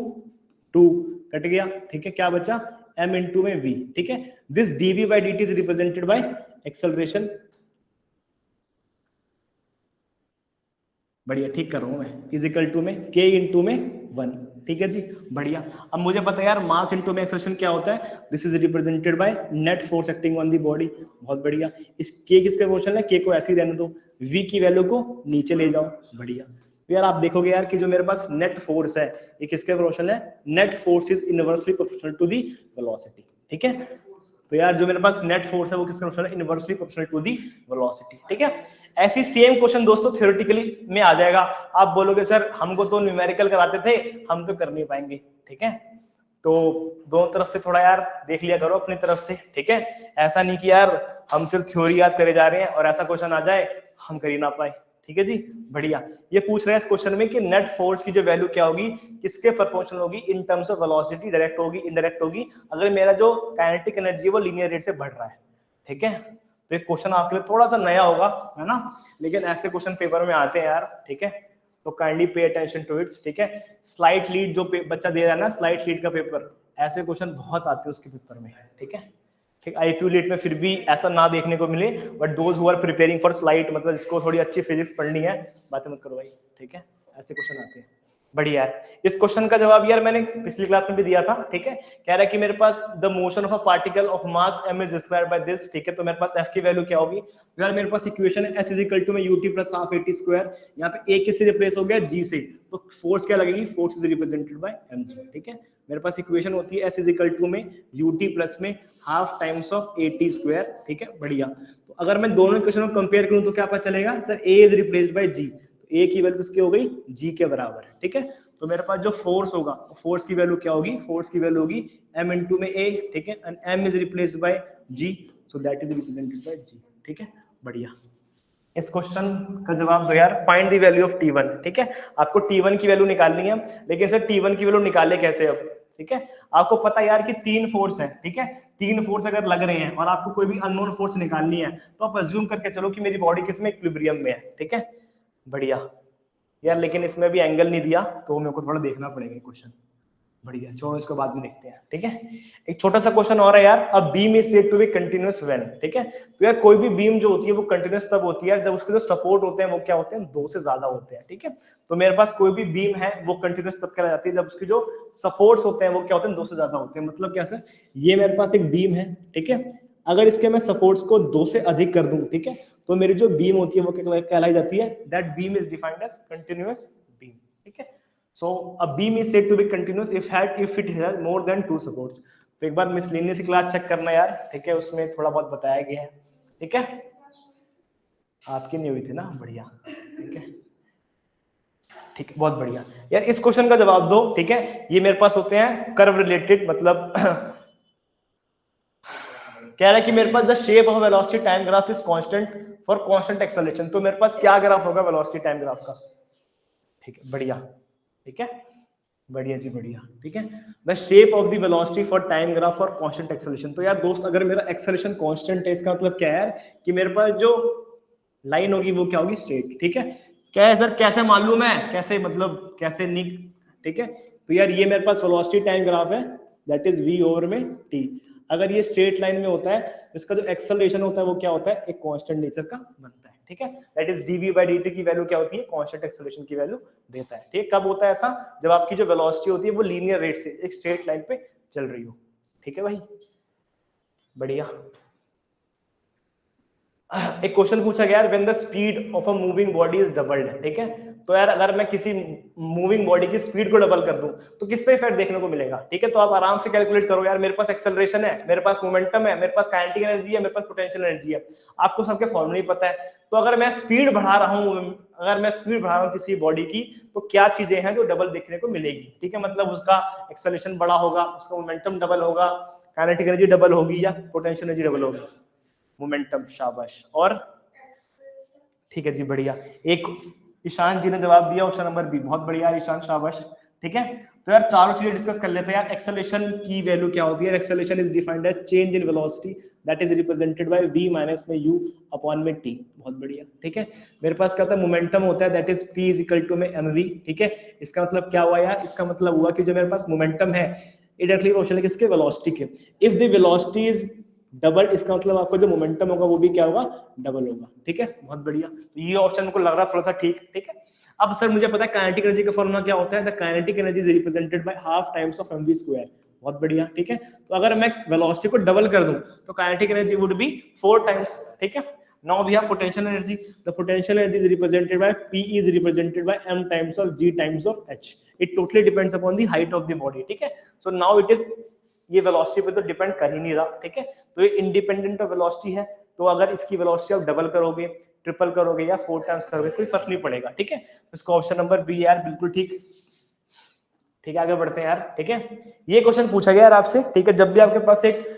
कट गया, ठीक है, क्या बचा m इंटू में v, ठीक है। This dv by dt is represented bye acceleration, बढ़िया, ठीक कर रहा हूं मैं, इजिकल टू में k इंटू में 1, ठीक है जी, बढ़िया। अब मुझे पता है यार मास इंटू में एक्सेलरेशन क्या होता है, this is represented by net force acting on the body, बहुत बढ़िया। इस k किसके प्रोपोर्शनल है, k को ऐसे ही रहने दो, v की वैल्यू को नीचे ले जाओ, बढ़िया। तो यार आप देखोगे यार कि जो मेरे पास नेट फोर्स है ये किसके प्रोपोर्शनल है, net force is inversely proportional to the velocity, ठीक है। तो यार जो मेरे पास नेट फोर्स है वो किसके प्रोपोर्शनल है, inversely proportional to the velocity, ठीक है। ऐसी सेम क्वेश्चन दोस्तों थ्योरेटिकली में आ जाएगा, आप बोलोगे सर हमको तो न्यूमेरिकल कराते थे, हम तो कर नहीं पाएंगे, ठीक है। तो दोनों तरफ से थोड़ा यार देख लिया करो अपनी तरफ से, ठीक है। ऐसा नहीं कि यार हम सिर्फ थ्योरी याद करे जा रहे हैं और ऐसा क्वेश्चन आ जाए हम कर ही ना पाए, ठीक है जी, बढ़िया। ये पूछ रहे हैं इस क्वेश्चन में कि नेट फोर्स की जो वैल्यू क्या होगी, किसके प्रोपोर्शनल होगी, इन टर्म्स ऑफ वेलोसिटी, डायरेक्ट होगी, इनडायरेक्ट होगी, अगर मेरा जो काइनेटिक एनर्जी है वो लीनियर रेट से बढ़ रहा है, ठीक है। तो एक क्वेश्चन आपके लिए थोड़ा सा नया होगा, है ना, लेकिन ऐसे क्वेश्चन पेपर में आते हैं यार, ठीक है। तो kindly pay attention to it's, ठीक है। स्लाइट लीड जो बच्चा दे रहा है ना, स्लाइट लीड का पेपर, ऐसे क्वेश्चन बहुत आते हैं उसके पेपर में, ठीक है। ठीक, आईपीयू लीड में फिर भी ऐसा ना देखने को मिले, but those who are preparing for slight, मतलब जिसको थोड़ी अच्छी फिजिक्स पढ़नी है, बातें मत करो भाई, ठीक है, ऐसे क्वेश्चन आते हैं, बढ़िया है। इस क्वेश्चन का जवाब यार मैंने पिछली क्लास में भी दिया था, ठीक है। कह रहा है कि मेरे पास the motion of a particle of mass m is square by this, ठीक है। तो मेरे पास f की वैल्यू क्या होगी, यार मेरे पास इक्वेशन है s इज इक्वल टू में ut plus half at square, यहाँ पे a किससे रिप्लेस हो गया, g से, तो फोर्स क्या लगेगी, force is represented bye mg, ठीक है। मेरे पास इक्वेशन होती है s इज इक्वल टू में ut प्लस में half times of at square, ठीक है, बढ़िया। तो अगर मैं दोनों इक्वेशन को कंपेयर करूं तो क्या पता चलेगा, sir a is replaced by g, तो a की वैल्यू किसकी हो गई, g के बराबर है, ठीक है। तो मेरे पास जो फोर्स होगा, फोर्स की वैल्यू क्या होगी, फोर्स की वैल्यू होगी m इंटू में a, ठीक है, and m is replaced by g, so that is represented bye g, ठीक है, बढ़िया। इस क्वेश्चन का जवाब दो यार, find the value of t1, ठीक है। आपको t1 की वैल्यू निकालनी है, लेकिन सर t1 की वैल्यू निकाले कैसे अब, ठीक है। आपको पता यार कि 3 फोर्स है, ठीक है, 3 फोर्स अगर लग रहे हैं और आपको कोई भी अननोन फोर्स निकालनी है, तो आप अज्यूम करके चलो कि मेरी बॉडी किसमें, इक्विलिब्रियम में है, ठीक है, बढ़िया यार। लेकिन इसमें भी एंगल नहीं दिया तो मेरे को थोड़ा देखना पड़ेगा क्वेश्चन, बढ़िया, छोड़ो इसको बाद में देखते हैं, ठीक है। एक छोटा सा क्वेश्चन और है यार, a beam is said to be continuous when, ठीक है। तो यार कोई भी बीम जो होती है वो कंटीन्यूअस तब होती है जब उसके जो सपोर्ट होते हैं वो क्या होते हैं, 2 से ज्यादा होते हैं, ठीक है। तो मेरे पास कोई भी बीम है वो कंटीन्यूअस तब कहलाई जाती है जब उसके जो सपोर्ट्स होते हैं वो क्या होते हैं, 2 से ज्यादा होते हैं। मतलब क्या सर, ये मेरे पास एक बीम है, ठीक है, अगर इसके मैं सपोर्ट्स को 2 से अधिक कर दूं, ठीक है, तो मेरी जो बीम होती है वो कहलाई जाती है, that beam is defined as continuous beam, ठीक है। So a beam is said to be continuous if it has more than 2 supports. तो एक बार मिसलेनियस क्लास चेक करना यार, ठीक है, उसमें थोड़ा बहुत बताया गया है, ठीक है। आपकी नहीं हुई थी ना, बढ़िया, ठीक है, ठीक है, बहुत बढ़िया यार। इस क्वेश्चन का जवाब दो, ठीक है। ये मेरे पास होते हैं कर्व रिलेटेड, मतलब कह रहा है कि मेरे पास the shape of velocity time graph is constant for constant acceleration. तो मेरे पास क्या ग्राफ होगा वेलोसिटी टाइम ग्राफ का, ठीक है, बढ़िया, ठीक है, बढ़िया जी, बढ़िया, ठीक है। The shape of the velocity for time graph for constant acceleration. तो यार दोस्त अगर मेरा एक्सेलरेशन कांस्टेंट है, इसका मतलब क्या है कि मेरे पास जो लाइन होगी वो क्या होगी, स्ट्रेट, ठीक है। क्या है सर, कैसे मालूम है, कैसे मतलब कैसे नहीं, ठीक है। तो यार ये मेरे पास वेलोसिटी टाइम ग्राफ है, दैट इज v ओवर में t। अगर ये स्ट्रेट लाइन में होता है तो इसका जो एक्सेलरेशन होता है वो क्या होता है, एक कांस्टेंट नेचर का बनता है, ठीक है। That is dv by dt की वैल्यू क्या होती है, कांस्टेंट एक्सेलरेशन की वैल्यू देता है, ठीक है। कब होता है ऐसा, जब आपकी जो वेलोसिटी होती है वो लीनियर रेट से एक स्ट्रेट लाइन पे चल रही हो, ठीक है भाई, बढ़िया। एक क्वेश्चन पूछा गया when the speed of a moving body is doubled, ठीक है। तो यार अगर मैं किसी मूविंग बॉडी की स्पीड को डबल कर दूं तो किस पे इफेक्ट देखने को मिलेगा, ठीक है। तो आप आराम से कैलकुलेट करो यार, मेरे पास एक्सेलरेशन है, मेरे पास मोमेंटम है, मेरे पास काइनेटिक एनर्जी है, मेरे पास पोटेंशियल एनर्जी है, आपको सबके फॉर्मूले पता है। तो अगर मैं स्पीड बढ़ा रहा हूं किसी बॉडी की, तो क्या चीजें हैं जो डबल देखने को मिलेगी, ठीक है। मतलब उसका एक्सेलरेशन बड़ा होगा, उसका मोमेंटम डबल होगा, काइनेटिक एनर्जी डबल होगी या पोटेंशियल एनर्जी डबल होगी, मोमेंटम, शाबाश। और ठीक है जी, बढ़िया। एक ईशान जी ने जवाब दिया ऑप्शन नंबर बी, बहुत बढ़िया ईशान, शाबाश, ठीक है। तो यार चारों चीजें डिस्कस कर लेते हैं यार। एक्सेलरेशन की वैल्यू क्या होती है, acceleration is defined as change in velocity that is represented by v minus में u अपॉन में t, बहुत बढ़िया, ठीक है। मेरे पास क्या होता है, मोमेंटम होता है, that is p is equal to में mv, ठीक है। इसका मतलब क्या हुआ यार, इसका मतलब हुआ कि जो मेरे पास मोमेंटम है ये डायरेक्टली प्रोपोर्शनल है किसके, वेलोसिटी के। If the velocity is double, इसका मतलब आपको जो मोमेंटम होगा वो भी क्या होगा, डबल होगा। ठीक है, बहुत बढ़िया। तो ये ऑप्शन को लग रहा है थोड़ा सा ठीक। ठीक है, अब सर मुझे पता है काइनेटिक एनर्जी का फॉर्मूला क्या होता है, the kinetic energy is represented by half times of mv²। बहुत बढ़िया। ठीक है, तो अगर मैं वेलोसिटी को डबल कर दूं तो kinetic energy would be 4 times. ठीक है, now we have potential energy, the potential energy is represented by p is represented by m times of g times of h। It totally depends upon the height of the body. ठीक है, so now it is, ये velocity पे तो depend कर ही नहीं रहा। ठीक है, तो ये इंडिपेंडेंट ऑफ वेलोसिटी है, तो अगर इसकी वेलोसिटी आप डबल करोगे, ट्रिपल करोगे या 4 टाइम्स करोगे कोई फर्क नहीं पड़ेगा। ठीक है, इसका ऑप्शन नंबर बी यार बिल्कुल ठीक। ठीक है, आगे बढ़ते हैं यार। ठीक है, ये क्वेश्चन पूछा गया यार आपसे। ठीक है, जब भी आपके पास एक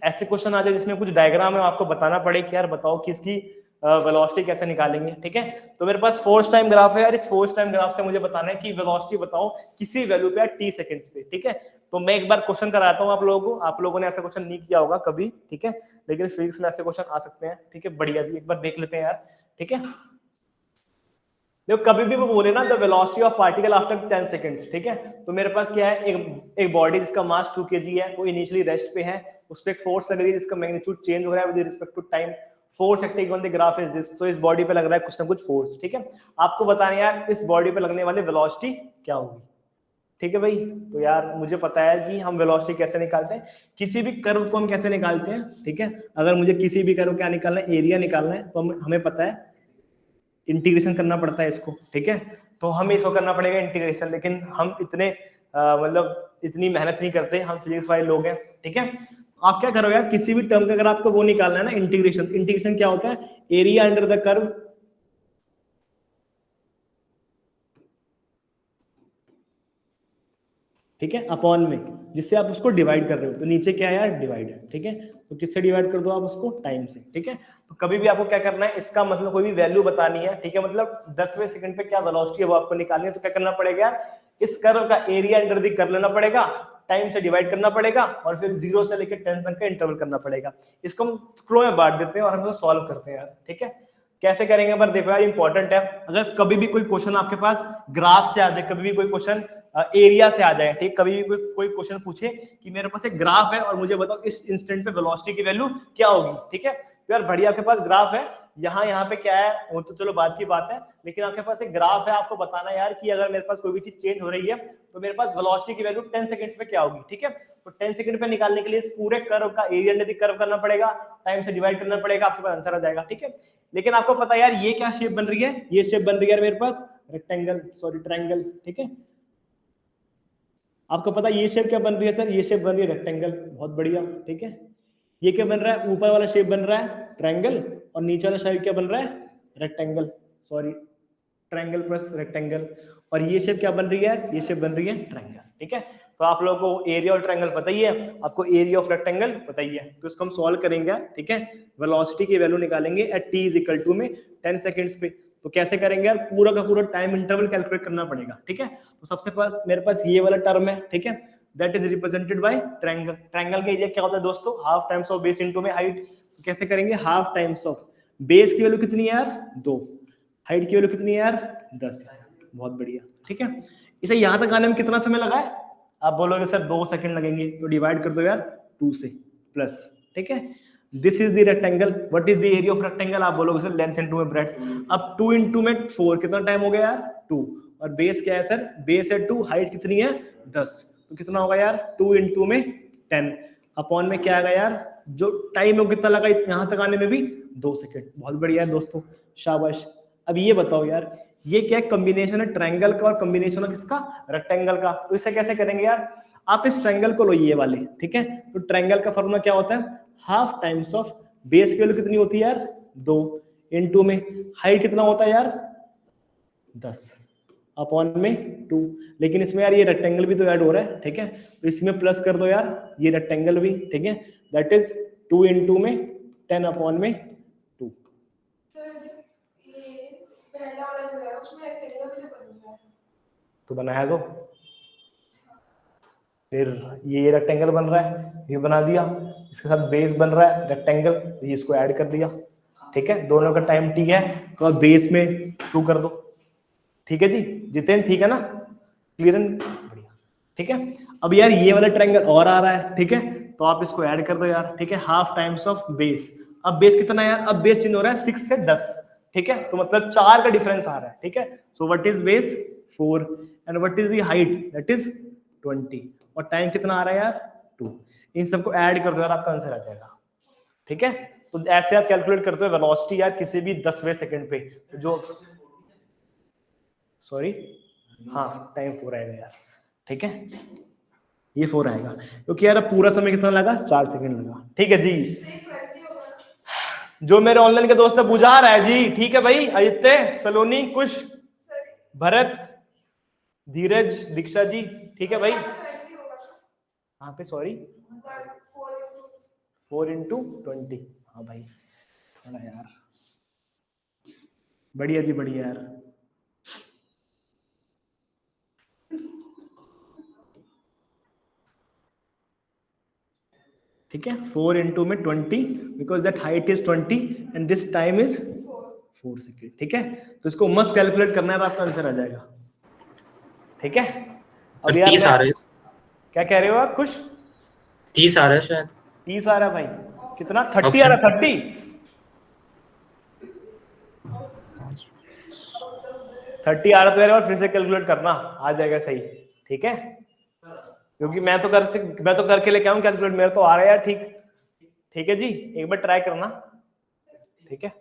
ऐसे क्वेश्चन आ जाए जिसमें कुछ डायग्राम है, आपको बताना पड़े कि यार बताओ कि इसकी वेलोसिटी कैसे निकालेंगे। ठीक है, तो मेरे पास फोर्स टाइम ग्राफ है यार, इस फोर्स टाइम ग्राफ से मुझे बताना है कि वेलोसिटी बताओ किसी वैल्यू पे यार t सेकंड्स पे। ठीक है, तो मैं एक बार क्वेश्चन कराता हूँ आप लोगों को, आप लोगों ने ऐसा क्वेश्चन नहीं किया होगा कभी। ठीक है, लेकिन फिजिक्स में ऐसे क्वेश्चन आ सकते हैं। ठीक है, बढ़िया जी, एक बार देख लेते हैं यार। ठीक है, देखो कभी भी वो बोले ना the velocity of particle after 10 seconds. ठीक है, तो मेरे पास क्या है, एक बॉडी जिसका मास 2 kg है, वो इनिशियली रेस्ट पे है, उस पे एक फोर्स लग रही है जिसका मैग्नीट्यूड चेंज हो रहा है with respect to time, force acting on the graph is this. तो इस बॉडी पे लग रहा है कुछ ना कुछ फोर्स। ठीक है, आपको बताना है यार इस बॉडी पे लगने वाली वेलोसिटी क्या होगी। ठीक है भाई, तो यार मुझे पता है कि हम वेलोसिटी कैसे निकालते हैं, किसी भी कर्व को हम कैसे निकालते हैं। ठीक है, अगर मुझे किसी भी कर्व क्या निकालना है, एरिया निकालना है, तो हमें पता है इंटीग्रेशन करना पड़ता है इसको। ठीक है, तो हमें इसको करना पड़ेगा इंटीग्रेशन, लेकिन हम इतने मतलब इतनी मेहनत नहीं करते, हम फिजिक्स वाले लोग हैं। ठीक है, आप क्या करोगे यार, किसी भी टर्म का अगर आपको वो निकालना है ना, इंटीग्रेशन, इंटीग्रेशन क्या होता है, एरिया अंडर द कर्व ठीक है अपॉन में, जिससे आप उसको डिवाइड कर रहे हो, तो नीचे क्या है यार, डिवाइड है। ठीक है, तो किससे डिवाइड कर दो आप उसको, टाइम से। ठीक है, तो कभी भी आपको क्या करना है, इसका मतलब कोई भी वैल्यू बतानी है। ठीक है, मतलब 10वें सेकंड पे क्या वेलोसिटी है वो आपको निकालनी है, तो क्या करना पड़ेगा यार, इस कर्व का एरिया अंडर दी कर लेना पड़ेगा, टाइम से डिवाइड करना पड़ेगा, और फिर 0 से लेकर 10 तक का इंटरवल करना पड़ेगा। इसको हम फ्लो में बांट देते हैं और हम इसको सॉल्व करते हैं यार। ठीक है, कैसे करेंगे पर देखो यार, इंपॉर्टेंट है। अगर कभी भी कोई क्वेश्चन आपके पास ग्राफ से आ जाए, कभी भी कोई क्वेश्चन एरिया से आ जाए, ठीक, कभी भी कोई क्वेश्चन पूछे कि मेरे पास एक ग्राफ है और मुझे बताओ इस इंस्टेंट पे वेलोसिटी की वैल्यू क्या होगी। ठीक है, तो यार बढ़िया, आपके पास ग्राफ है, यहाँ पे क्या है वो तो चलो बात की बात है, लेकिन आपके पास एक ग्राफ है, आपको बताना यार कि अगर मेरे पास कोई भी चीज चेंज हो रही है तो मेरे पास वेलोसिटी की वैल्यू 10 सेकंड्स पे क्या होगी। ठीक है, तो 10 सेकंड पे निकालने के लिए इस पूरे कर्व का एरिया अंडर द कर्व करना पड़ेगा, टाइम से डिवाइड करना पड़ेगा, आपके पास आंसर आ जाएगा। ठीक है, लेकिन आपको पता है यार ये क्या शेप बन रही है, ये शेप बन रही है मेरे पास रेक्टेंगल, सॉरी ट्रायंगल। ठीक है, आपको पता है ये शेप क्या बन रही है सर, ये शेप बन रही है रेक्टेंगल। बहुत बढ़िया। ठीक है, ये क्या बन रहा है, ऊपर वाला शेप बन रहा है ट्रायंगल, और नीचे वाला शेप क्या बन रहा है, rectangle, sorry triangle plus rectangle, और ये शेप क्या बन रही है, ये शेप बन रही है ट्रायंगल। ठीक है, तो आप लोगों को एरिया और ट्रायंगल पता ही है, आपको एरिया ऑफ रेक्टेंगल पता ही है, तो इसको हम सॉल्व करेंगे। ठीक है, वेलोसिटी की वैल्यू निकालेंगे at t is equal to में 10 सेकंड्स पे। तो कैसे करेंगे यार, पूरा का पूरा टाइम इंटरवल कैलकुलेट करना पड़ेगा। ठीक है, तो सबसे पास मेरे पास ये वाला टर्म है। ठीक है, that is represented bye triangle. Triangle का एरिया क्या होता है दोस्तों, half times of base into में हाइट। तो कैसे करेंगे, हाफ टाइम्स ऑफ बेस की वैल्यू कितनी है यार 2, हाइट की वैल्यू कितनी है यार 10। बहुत बढ़िया। ठीक है, इसे यहां तक आने में कितना समय लगा है, आप बोलोगे सर 2 सेकंड लगेंगे, तो डिवाइड कर दो यार 2 से प्लस। ठीक है, this is the rectangle, what is the area of rectangle, आप बोलोगे सर लेंथ इनटू में ब्रेड्थ। अब 2 इंटू में 4 कितना टाइम हो गया यार 2, और बेस क्या है सर, बेस है 2, हाइट कितनी है 10, तो कितना होगा यार 2 इंटू में 10 अपॉन में क्या आएगा यार, जो टाइम है वो कितना लगा यहाँ तक आने में भी 2 सेकंड। बहुत बढ़िया है दोस्तों, शाबाश। अब ये बताओ यार, ये क्या कॉम्बिनेशन है ट्रायंगल का और कॉम्बिनेशन है किसका, रेक्टेंगल का। तो इसे कैसे करेंगे यार, आप इस ट्रायंगल को लो ये वाले। ठीक है, तो ट्रायंगल का फॉर्मूला क्या होता है, हाफ टाइम्स ऑफ बेस की वैल्यू कितनी होती है यार 2 इंटू में हाइट कितना होता है यार 10 अपॉन में 2। लेकिन इसमें यार ये रेक्टेंगल भी तो ऐड हो रहा है। ठीक है, तो इसमें प्लस कर दो यार ये रेक्टेंगल भी। ठीक है, दैट इज 2 इंटू में 10 अपॉन में 2। तो बनाया दो, फिर ये रेक्टेंगल बन रहा है, ये बना दिया, इसके साथ बेस बन रहा है रेक्टेंगल, ये इसको ऐड कर दिया। ठीक है, दोनों का टाइम t है, तो अब बेस में 2 कर दो। ठीक है जी जितेन, ठीक है ना, क्लियर एंड बढ़िया। ठीक है। अब यार ये वाला ट्रायंगल और आ रहा है, ठीक है, तो आप इसको ऐड कर दो यार, ठीक है, हाफ टाइम्स ऑफ बेस। अब बेस कितना है यार, अब बेस चेंज हो रहा है 6 से 10, ठीक है, तो मतलब 4 का डिफरेंस आ रहा है, ठीक है। So what is base 4 and what is the height that is 20 और टाइम कितना आ रहा है यार 2। इन सबको ऐड कर दो यार, आपका आंसर आ जाएगा, ठीक है। तो ऐसे आप कैलकुलेट करते हो वेलोसिटी यार किसी भी 10वें सेकंड पे, जो सॉरी हाँ टाइम 4 आएगा यार, ठीक है, ये 4 आएगा क्योंकि यार अब पूरा समय कितना लगा 4 सेकंड लगा, ठीक है जी। जो मेरे ऑनलाइन के दोस्त है बुझा रहा है जी, ठीक है भाई, आदित्य, सलोनी, कुश, भरत, धीरज, दीक्षा जी, ठीक है भाई। हाँ पे सॉरी 4 into 20, हाँ भाई थोड़ा यार, बढ़िया जी बढ़िया यार। ठीक है 4 into में 20 because that height is 20 and this time is 4 second, ठीक है। तो इसको मस्त कैलकुलेट करना है, आपका आंसर आ जाएगा, ठीक है। अब सर यार 30 मैं आ रहे हैं। क्या कह रहे हो आप, कुछ 30 आ रहा है शायद। 30 आ रहा है भाई, कितना 30 आ ऑप्शन रहा है 30 30 आ रहा तो यार फिर से कैलकुलेट करना, आ जाएगा सही, ठीक है, क्योंकि मैं तो करके लेके आऊं कैलकुलेट, मेरा तो आ रहा है यार, ठीक ठीक है जी, एक बार ट्राई करना, ठीक है,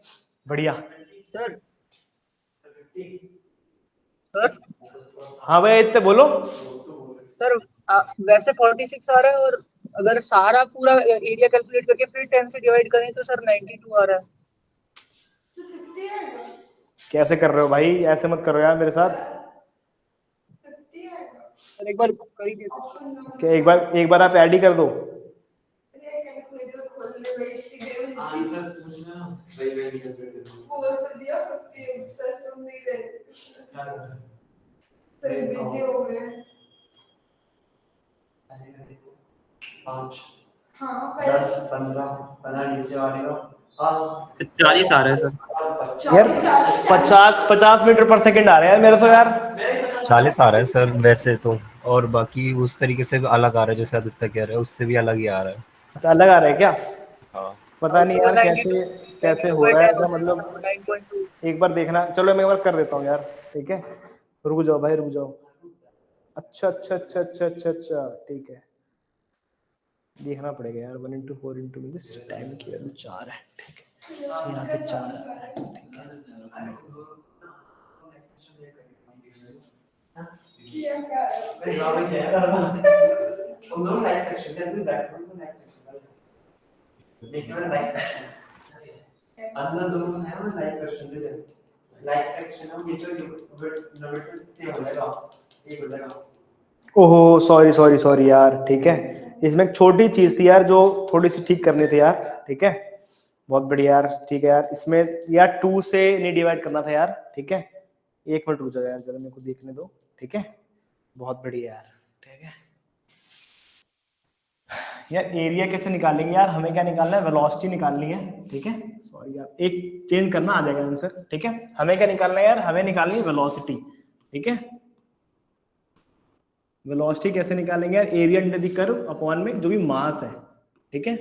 बढ़िया। सर सर हाँ भाई इतने बोलो। सर वैसे 46 आ रहा है, और अगर सारा पूरा एरिया कैलकुलेट करके फिर 10 से डिवाइड करें तो सर 92 आ रहा है। कैसे कर रहे हो भाई, ऐसे मत करो यार मेरे साथ। सर एक बार कर ही देते। क्या एक बार आप ऐड ही कर दो। सर 40 आ रहा है सर। यार 50 मीटर पर सेकंड आ रहा है यार मेरा तो यार। 40 आ रहा है सर वैसे तो, और बाकी उस तरीके से भी अलग आ रहा है, जैसे आदित्य कह रहे हैं उससे भी अलग ही आ रहा है। अच्छा अलग आ रहा है क्या, हाँ पता नहीं यार 92 कैसे कैसे हो रहा है ऐसा, मतलब 9.2। एक बार देखना, चलो मैं एक बार कर देता हूँ यार, ठीक है, रुक जाओ भाई रुक जाओ। अच्छा अच्छा अच्छा अच्छा अच्छा अच्छा ठीक है, देखना पड़ेगा यार 1 into 4 into में टाइम की वैल्यू 4 है, ठीक है, तो यहाँ पे 4 आ रहा है, ठीक है। ओहो सॉरी सॉरी सॉरी यार, ठीक है, इसमें एक छोटी चीज थी यार जो थोड़ी सी ठीक करनी थी यार, ठीक है, बहुत बढ़िया यार, ठीक है यार, इसमें यार 2 से नहीं डिवाइड करना था यार, ठीक है, 1 मिनट रुक जाओ यार जरा मेरे को देखने दो, ठीक है, बहुत बढ़िया यार, ठीक है। यार एरिया कैसे निकालेंगे यार, हमें क्या निकालना है, वेलोसिटी निकालनी है, ठीक है, सॉरी यार एक चेंज करना आ जाएगा आंसर, ठीक है। हमें क्या निकालना है यार, हमें निकालनी है वेलोसिटी, ठीक है। वेलोसिटी कैसे निकालेंगे यार, area under the curve upon में जो भी मास है, ठीक है,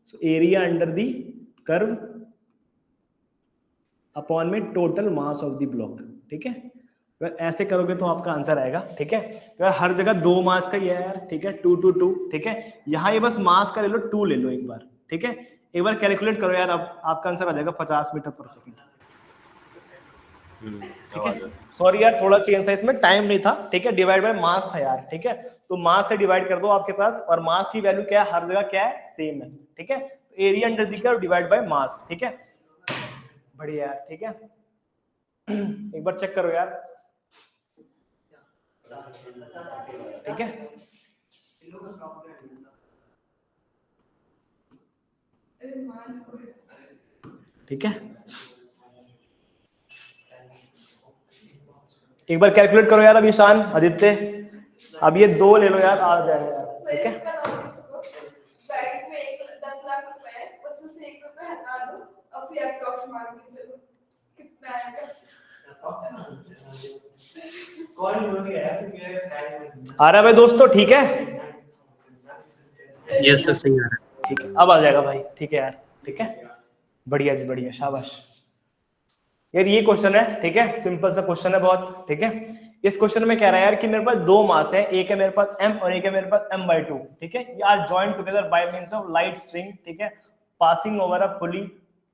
so area under the curve upon में total mass of the block, ठीक है। अगर ऐसे करोगे तो आपका आंसर आएगा, ठीक है। तो हर जगह 2 मास का ही है यार, ठीक है, 2 2 2, ठीक है, यहाँ ये बस मास का ले लो 2 ले लो एक बार, ठीक है, एक बार कैलकुलेट करो यार, अब आपका आंसर आ जाएगा 50 मीटर पर सेकंड, ठीक है। सॉरी यार थोड़ा चेंज था इसमें, टाइम नहीं था, ठीक है, डिवाइड बाय मास था यार, ठीक है, तो मास से डिवाइड कर दो आपके पास, और मास की वैल्यू क्या है हर जगह क्या है सेम है, ठीक है, area under the curve divide by mass, ठीक है, बढ़िया यार, ठीक है। एक बार चेक करो यार, ठीक है, ठीक है, एक बार कैलकुलेट करो यार, अब ईशान आदित्य, अब ये 2 ले लो यार, आ जाएगा यार, ठीक है। बैंक में 10 लाख रुपए है, उसमें से 1 रुपया हटा दो और फिर अप्रॉक्स मार के चलो कितना आएगा। आ रहा है भाई दोस्तों, ठीक है? यस सर सही आ रहा है। ठीक है, अब आ जाएगा भाई, ठीक है यार, ठीक है, बढ़िया जी बढ़िया, शाबाश यार। ये क्वेश्चन है, ठीक है, सिंपल सा क्वेश्चन है बहुत, ठीक है। इस क्वेश्चन में कह रहा है यार कि मेरे पास दो मास है, एक है मेरे पास m और एक है मेरे पास m/2, ठीक है। ये are joined together by means of light string, ठीक है, passing over a pulley.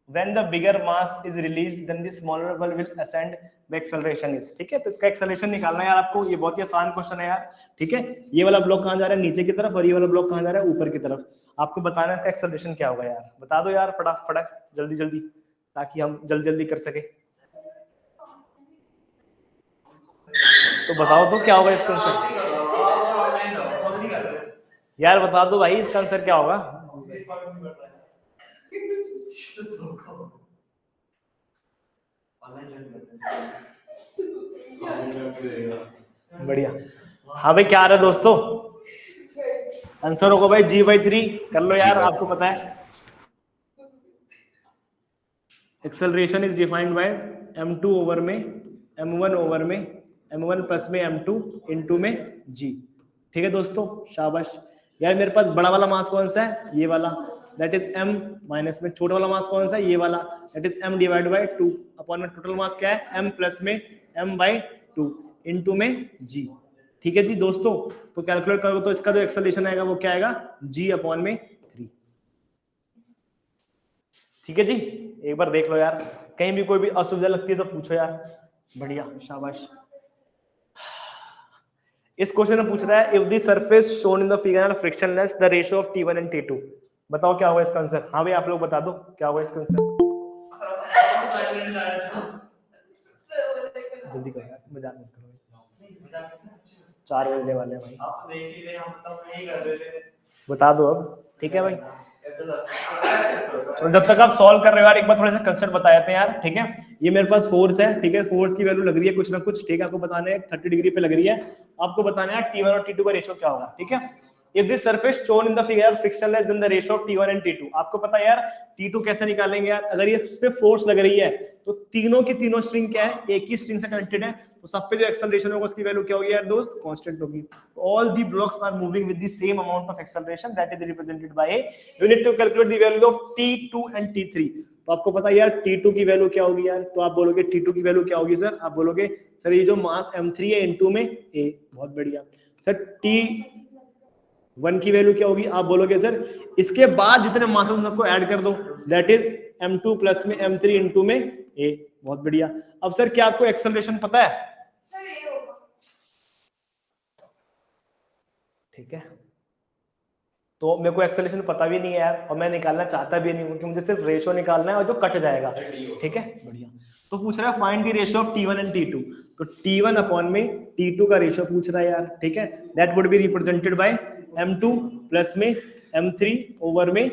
When the bigger mass is released, then the smaller one will ascend. The acceleration is, ठीक है। तो इसका एक्सेलरेशन निकालना है यार आपको, ये बहुत ही आसान क्वेश्चन है यार, ठीक है। ये वाला ब्लॉक कहाँ जा रहा है, नीचे की तरफ, और ये वाला ब्लॉक कहाँ जा रहा है, ऊपर की तरफ। आपको बताना है इसका एक्सेलरेशन क्या होगा यार, बता दो यार फटाफट जल्दी जल्दी, ताकि हम जल्दी जल्दी कर सके। तो बताओ तो क्या होगा इसका आंसर यार, बता दो भाई इसका आंसर क्या होगा। बढ़िया, हाँ भाई क्या आ रहा है दोस्तों, आंसर होगा भाई g/3, कर लो यार, आपको पता है acceleration is defined by m2 over में m1 ओवर में m1 प्लस में m2 इनटू में g, ठीक है दोस्तों, शाबाश यार। मेरे पास बड़ा वाला मास कौन सा है, ये वाला, दैट इज m, माइनस में छोटा वाला मास कौन सा है, ये वाला, that is m divide by 2 upon में टोटल मास क्या है m प्लस में m/2 इनटू में g, ठीक है जी दोस्तों। तो कैलकुलेट करोगे तो इसका जो एक्सेलरेशन आएगा वो क्या आएगा, g अपॉन में 3, ठीक है जी। एक बार देख लो यार, कहीं भी कोई भी असुविधा लगती है तो पूछो यार, बढ़िया शाबाश। इस क्वेश्चन में पूछ रहा है if the surface shown in the figure are frictionless the ratio of T1 and T2, बताओ क्या होगा इसका आंसर। हाँ भाई आप लोग बता दो क्या होगा इसका आंसर, जल्दी करो यार, मजाक मत करो, 4 बजने वाले हैं भाई, आप देख ही रहे, हम तो नहीं कर रहे थे, बता दो अब, ठीक है भाई। तो जब तक आप सॉल्व कर रहे हो यार, एक बार थोड़ा सा कंसेप्ट बता देते हैं यार, ठीक है। ये मेरे पास फोर्स है, ठीक है, फोर्स की वैल्यू लग रही है कुछ ना कुछ, ठीक है, आपको बताना है 30 डिग्री पे लग रही है, आपको बताना है T1 और T2 का रेशियो क्या होगा, ठीक है। If this surface shown in the figure frictionless then the ratio of T1 and T2, आपको पता है यार T2 कैसे निकालेंगे यार, अगर ये इस पे फोर्स लग रही है तो तीनों की तीनों स्ट्रिंग क्या है, एक ही स्ट्रिंग से कनेक्टेड है, तो सब पे जो एक्सेलरेशन होगा उसकी वैल्यू क्या होगी यार दोस्त, कांस्टेंट होगी। All the blocks are moving with the same amount of acceleration that is represented by a, you need to calculate the value of T2 and T3। तो आपको पता है यार T2 की वैल्यू क्या होगी यार, तो आप बोलोगे T2 की वैल्यू क्या होगी सर, आप बोलोगे सर ये जो मास m3 है इनटू में a, बहुत बढ़िया सर। T1 की वैल्यू क्या होगी, आप बोलोगे सर इसके बाद जितने मास हैं सबको ऐड कर दो, दैट इज m2 प्लस में m3 इनटू में a, बहुत बढ़िया। अब सर क्या आपको एक्सेलरेशन पता है, सर ये होगा, ठीक है, तो मेरे को एक्सेलरेशन पता भी नहीं है यार, और मैं निकालना चाहता भी नहीं हूं, क्योंकि मुझे सिर्फ रेशियो निकालना है और जो कट जाएगा, ठीक है, बढ़िया। तो पूछ रहा है find the ratio of T1 and T2, तो T1 अपॉन में T2 का रेशियो पूछ रहा है यार, ठीक है, that would be represented bye m2 plus में m3 ओवर में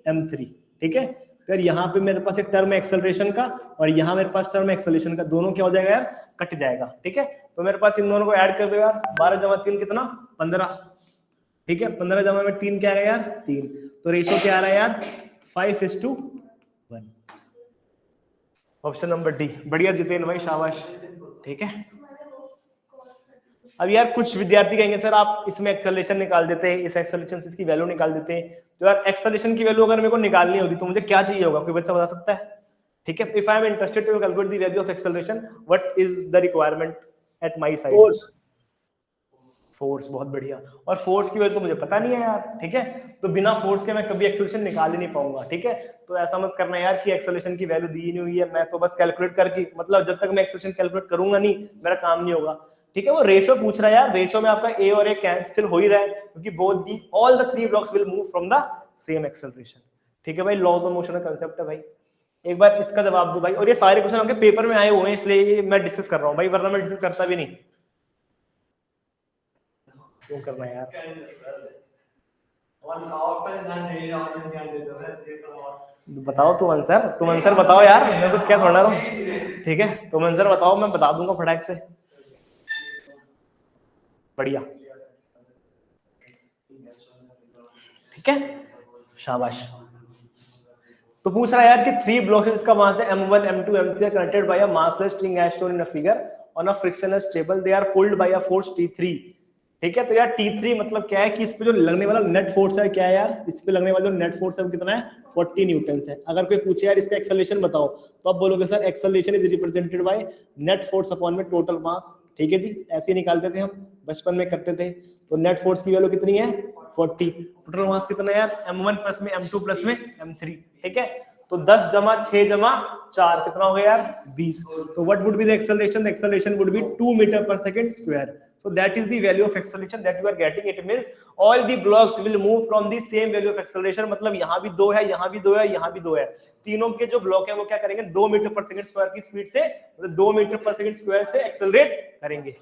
m3, ठीक है। फिर यहाँ पे मेरे पास एक टर्म है एक्सेलरेशन का और यहाँ मेरे पास टर्म है एक्सेलरेशन का, दोनों क्या हो जाएगा यार, कट जाएगा, ठीक है। तो मेरे पास इन दोनों को ऐड कर दो यार, 12 जमा 3 कितना, 15, ठीक है, 15 जमा में 3 क्या आ गया यार, 3, तो रेशियो क्या आ रहा है यार, 5:1, ऑप्शन नंबर डी, बढ़िया जितेन भाई शाबाश, ठीक है। अब यार कुछ विद्यार्थी कहेंगे सर आप इसमें एक्सेलरेशन निकाल देते हैं, इस एक्सेलरेशन से इसकी वैल्यू निकाल देते हैं, तो यार एक्सेलरेशन की वैल्यू अगर मेरे को निकालनी होगी तो मुझे क्या चाहिए होगा, कोई बच्चा बता सकता है, ठीक है। If I am interested to calculate the value of acceleration, what is the requirement at my side, force, बहुत बढ़िया, और फोर्स की वैल्यू तो मुझे पता नहीं है यार, ठीक है, तो बिना फोर्स के मैं कभी एक्सेलरेशन निकाल ही नहीं पाऊंगा, ठीक है। तो ऐसा मत करना यार कि एक्सेलरेशन की वैल्यू दी नहीं हुई है, मैं तो बस कैलकुलेट करके, मतलब जब तक मैं एक्सेलरेशन कैलकुलेट करूंगा नहीं मेरा काम नहीं होगा, ठीक है। वो रेशियो पूछ रहा है यार, रेशियो में आपका ए और ए कैंसिल हो ही रहा है, क्योंकि both the all the 3 blocks will move from the same acceleration, ठीक है भाई, लॉज ऑफ मोशन का कांसेप्ट है भाई। एक बार इसका जवाब दो भाई, और ये सारे क्वेश्चन आपके पेपर में आए हुए हैं इसलिए मैं डिस्कस कर रहा हूं भाई, वरना मैं डिस्कस करता भी नहीं, क्यों करना है यार, बताओ तुम आंसर बताओ यार, मैं कुछ क्या थोड़ा रहा हूँ, ठीक है, तुम आंसर बताओ, मैं बता दूंगा फटाक से, बढ़िया, ठीक है, शाबाश। तो पूछ रहा है यार कि 3 ब्लॉक्स जिसका मास है m1 m2 m3 are connected by a massless string as shown in a figure on a frictionless table, they are pulled by a force T3। ठीक है, तो यार T3 मतलब क्या है कि इस पे जो लगने वाला नेट फोर्स है क्या है यार, इस पे लगने वाला जो नेट फोर्स है वो कितना है 40 न्यूटन है। अगर कोई पूछे यार इसका एक्सेलरेशन बताओ तो आप बोलोगे sir acceleration is represented by net force upon में टोटल मास। ठीक है जी, ऐसे ही निकालते थे हम, बचपन में करते थे। तो नेट फोर्स की वैल्यू कितनी है 40, टोटल मास कितना है यार m1 प्लस में m2 प्लस में m3। ठीक है, तो 10 जमा 6 जमा 4 कितना हो गया यार 20। तो what would be the acceleration? The acceleration would be 2 meter per second square. So that is the value of acceleration that you are getting. It means all the blocks will move from the same value of acceleration। मतलब यहाँ भी 2 है, यहाँ भी 2 है, यहाँ भी 2 है, तीनों के जो ब्लॉक है वो क्या करेंगे 2 मीटर पर सेकंड स्क्वायर की स्पीड से, मतलब 2 मीटर पर सेकंड स्क्वायर से एक्सेलरेट करेंगे।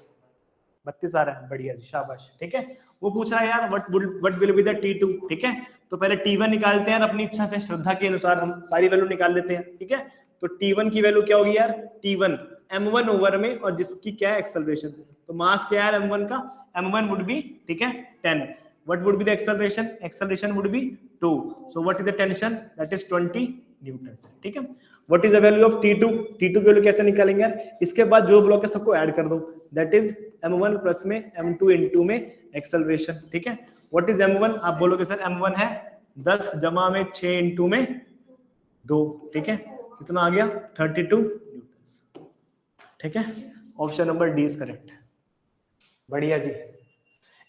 32 आ रहा है, बढ़िया जी, शाबाश। ठीक है, वो पूछ रहा है यार what will be the T2। ठीक है, तो पहले T1 निकालते हैं अपनी इच्छा से, श्रद्धा के अनुसार हम सारी वैल्यू निकाल लेते हैं। ठीक है, तो T1 की वैल्यू क्या होगी यार, T1 m1 ओवर में और जिसकी क्या है एक्सेलरेशन, तो मास क्या है m1 का, m1 वुड बी ठीक है 10। What would be the acceleration? Acceleration would be 2। So what is the tension? That is 20 Newton. ठीक है, what is the value of T2? T2 की वैल्यू कैसे निकालेंगे यार, इसके बाद जो ब्लॉक है सबको ऐड कर दो, दैट इज m1 प्लस में m2 इनटू में एक्सेलरेशन। ठीक है, व्हाट इज m1? आप बोलोगे सर m1 है 10 जमा में 6 इनटू में 2। ठीक है, कितना आ गया 32 न्यूटन। ठीक है, option number D is correct. बढ़िया जी,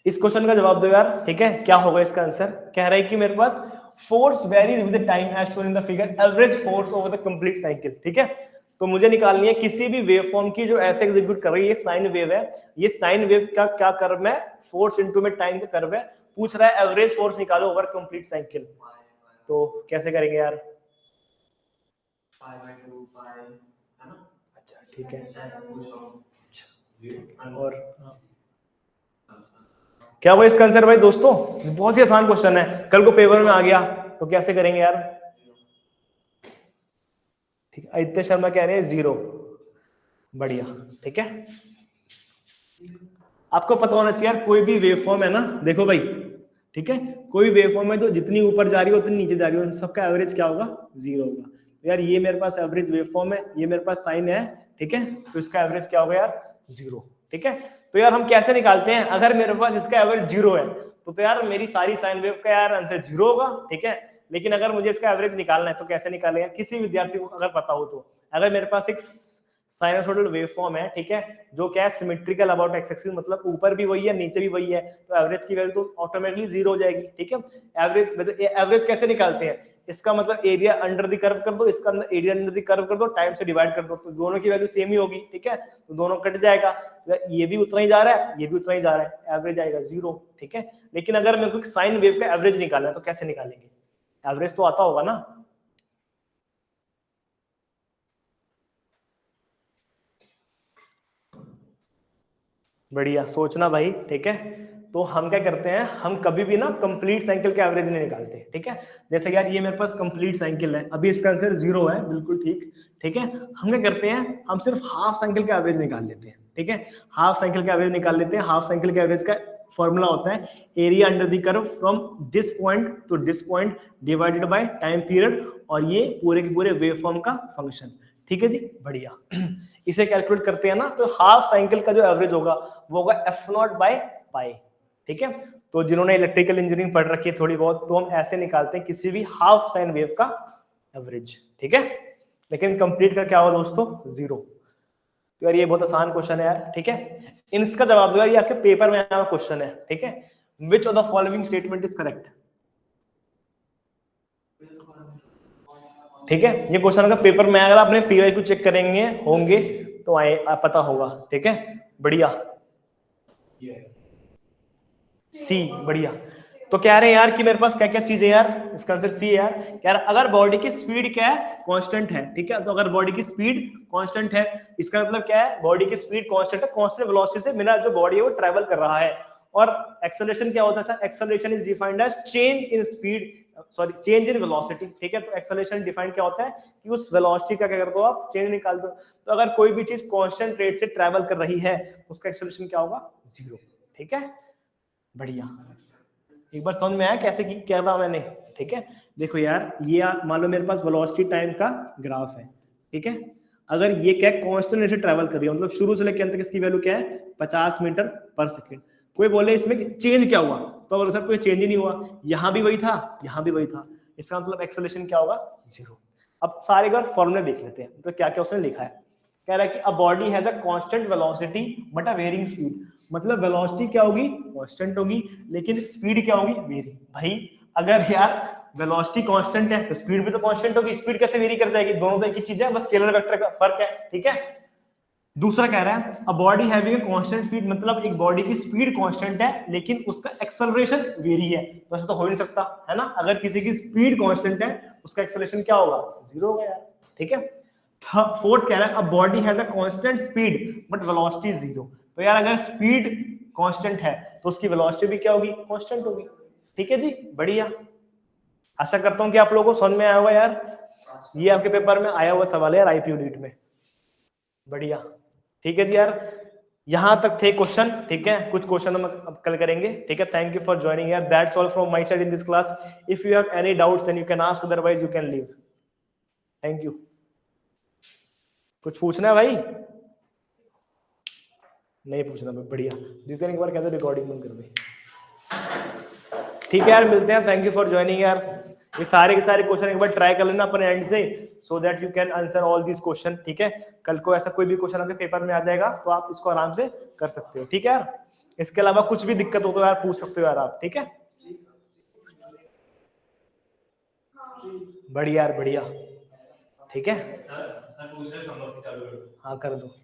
इस क्वेश्चन का जवाब दो यार। ठीक है, क्या होगा इसका आंसर? कह रहा है कि मेरे पास force varies with the time as shown in the figure, average force over the complete cycle. ठीक है, तो मुझे निकालनी है किसी भी वेव फॉर्म की जो ऐसे एग्जीक्यूट कर रही है, ये साइन वेव है, ये साइन वेव का क्या कर्व है, फोर्स इनटू में टाइम का कर्व है। पूछ रहा है एवरेज फोर्स निकालो ओवर कंप्लीट साइकिल, तो कैसे करेंगे यार? अच्छा ठीक है, और क्या हुआ इसका आंसर भाई दोस्तों? बहुत ही आसान क्वेश्चन है, कल को पेपर में आ गया तो कैसे करेंगे यार? ठीक है, आदित्य शर्मा कह रहे हैं 0। बढ़िया, ठीक है, आपको पता होना चाहिए यार, कोई भी वेव फॉर्म है ना, देखो भाई, ठीक है, कोई वेव फॉर्म है तो जितनी ऊपर जा रही है उतनी नीचे जा रही है, सबका एवरेज क्या होगा 0 होगा। तो यार ये मेरे पास एवरेज वेव फॉर्म है, ये मेरे पास साइन है, ठीक है, तो इसका एवरेज क्या होगा यार 0। ठीक है, तो यार हम कैसे निकालते हैं? अगर मेरे पास इसका एवरेज 0 है तो यार मेरी सारी साइन वेव का यार आंसर 0 होगा। ठीक है, लेकिन अगर मुझे इसका एवरेज निकालना है तो कैसे निकालेगा? किसी विद्यार्थी को अगर पता हो तो, अगर मेरे पास एक साइनसोइडल वेवफॉर्म है, ठीक है, जो क्या है सिमेट्रिकल अबाउट एक्स एक्सिस, मतलब ऊपर भी वही है नीचे भी वही है, तो एवरेज की वैल्यू तो ऑटोमेटिकली 0 हो जाएगी। ठीक है, एवरेज कैसे निकालते हैं? इसका मतलब एरिया अंडर द कर्व कर दो, इसका एरिया अंडर द कर्व कर दो, टाइम से डिवाइड कर दो, तो दोनों की वैल्यू सेम ही होगी। ठीक है, तो दोनों कट जाएगा, ये भी उतना ही जा रहा है, ये भी उतना ही जा रहा है, एवरेज आएगा 0। ठीक है, लेकिन अगर मेरे को साइन वेव का एवरेज निकालना है तो कैसे निकालेंगे? एवरेज तो आता होगा ना? बढ़िया, सोचना भाई। ठीक है, तो हम क्या करते हैं, हम कभी भी ना कंप्लीट साइकिल का एवरेज नहीं निकालते। ठीक है, जैसे यार ये मेरे पास कंप्लीट साइकिल है, अभी इसका आंसर 0 है, बिल्कुल ठीक। ठीक है, हम क्या करते हैं, हम सिर्फ हाफ साइकिल का एवरेज निकाल लेते हैं। ठीक है, हाफ साइकिल का एवरेज निकाल लेते हैं। हाफ साइकिल का एवरेज का फॉर्मूला होता है area under the curve from this point two this point divided by time period, और ये पूरे के पूरे वेव फॉर्म का फंक्शन। ठीक है जी, बढ़िया। इसे कैलकुलेट करते हैं ना, तो हाफ साइकिल का जो एवरेज होगा वो होगा f0 बाय पाई। ठीक है, तो जिन्होंने इलेक्ट्रिकल इंजीनियरिंग पढ़ रखी है थोड़ी बहुत, तो हम ऐसे निकालते हैं किसी भी हाफ साइन वेव का एवरेज। ठीक है, लेकिन कंप्लीट का क्या होगा दोस्तों 0। तो यार ये बहुत आसान क्वेश्चन है यार। ठीक है, इसका जवाब दो यार, ये आपके पेपर में आया क्वेश्चन है। ठीक है, which of the following statement is correct? ठीक है, ये क्वेश्चन अगर पेपर में अगर आपने पीवाई को चेक करेंगे होंगे तो आए पता होगा। ठीक है, बढ़िया, सी, बढ़िया। तो कह रहे हैं यार कि मेरे पास क्या क्या चीजें यार, इसका आंसर सी है यार। कह रहा अगर बॉडी की स्पीड क्या है, कांस्टेंट है। ठीक है, तो अगर बॉडी की स्पीड कांस्टेंट है, इसका मतलब क्या है, बॉडी की स्पीड कांस्टेंट है, कांस्टेंट वेलोसिटी से मेरा जो बॉडी है वो ट्रैवल कर रहा है। और एक्सेलरेशन क्या होता है sir? Acceleration is defined as change in speed, sorry change in velocity. ठीक है, तो एक्सेलरेशन डिफाइन क्या होता है कि उस वेलोसिटी का क्या कर दो आप, चेंज निकाल दो। तो अगर कोई भी चीज कांस्टेंट रेट से ट्रैवल कर रही है उसका एक्सेलरेशन क्या होगा 0। ठीक है, बढ़िया। एक बार समझ में आया कैसे की क्या रहा मैंने, ठीक है। देखो यार ये मान लो मेरे पास वेलोसिटी टाइम का ग्राफ है, ठीक है। अगर ये क्या कांस्टेंट से ट्रैवल कर रही है, मतलब शुरू से लेकर अंत तक इसकी वैल्यू क्या है 50 मीटर पर सेकंड। कोई बोले इसमें चेंज क्या हुआ, तो बोले सर कोई चेंज ही नहीं हुआ, यहाँ भी वही था यहाँ भी वही था, इसका मतलब एक्सेलरेशन क्या होगा 0। अब सारे बार फॉर्मूले देख लेते हैं, तो क्या क्या उसने लिखा है। कह रहा है कि a body has a constant velocity but a varying speed, मतलब वेलोसिटी क्या होगी कांस्टेंट होगी, लेकिन स्पीड क्या होगी वेरी। भाई अगर यार वेलोसिटी कांस्टेंट है तो स्पीड भी तो कांस्टेंट होगी, स्पीड कैसे वेरी कर जाएगी, दोनों तो एक ही चीज है, बस स्केलर वेक्टर का फर्क है, ठीक है। दूसरा कह रहा है a body having a constant speed, मतलब एक बॉडी की स्पीड कांस्टेंट है लेकिन उसका एक्सेलरेशन वेरी है, तो ऐसा तो हो ही नहीं सकता है ना। अगर किसी की स्पीड कांस्टेंट है उसका एक्सेलरेशन क्या होगा 0 होगा यार, ठीक है। फोर्थ कह रहा है अ body has a constant speed but velocity 0, तो यार अगर स्पीड कांस्टेंट है तो उसकी वेलोसिटी भी क्या होगी कांस्टेंट होगी, ठीक है जी, बढ़िया। आशा करता हूं कि आप लोगों को समझ में आया होगा यार, ये आपके पेपर में आया हुआ सवाल है यार आईपी यूनिट में, बढ़िया, ठीक है जी यार। यहां तक थे क्वेश्चन, ठीक है। कुछ क्वेश्चन हम अब कल करेंगे, ठीक है। थैंक यू फॉर ज्वाइनिंग यार, that's all from my side in this class. If you have any doubts then you can ask, otherwise you can leave. Thank you. कुछ पूछना है भाई? नहीं पूछना, बढ़िया। जितने एक बार कहते रिकॉर्डिंग बंद कर दे, ठीक है यार। मिलते हैं, थैंक यू फॉर ज्वाइनिंग यार। ये सारे के सारे क्वेश्चन एक बार ट्राई कर लेना अपने एंड से, so that you can answer all this question, ठीक है। कल को ऐसा कोई भी क्वेश्चन आपके पेपर में आ जाएगा तो आप इसको आराम से कर सकते हो, ठीक है यार। इसके अलावा कुछ भी दिक्कत हो तो यार पूछ सकते हो यार आप, ठीक है। बढ़िया यार, बढ़िया, ठीक है। हाँ कर दो।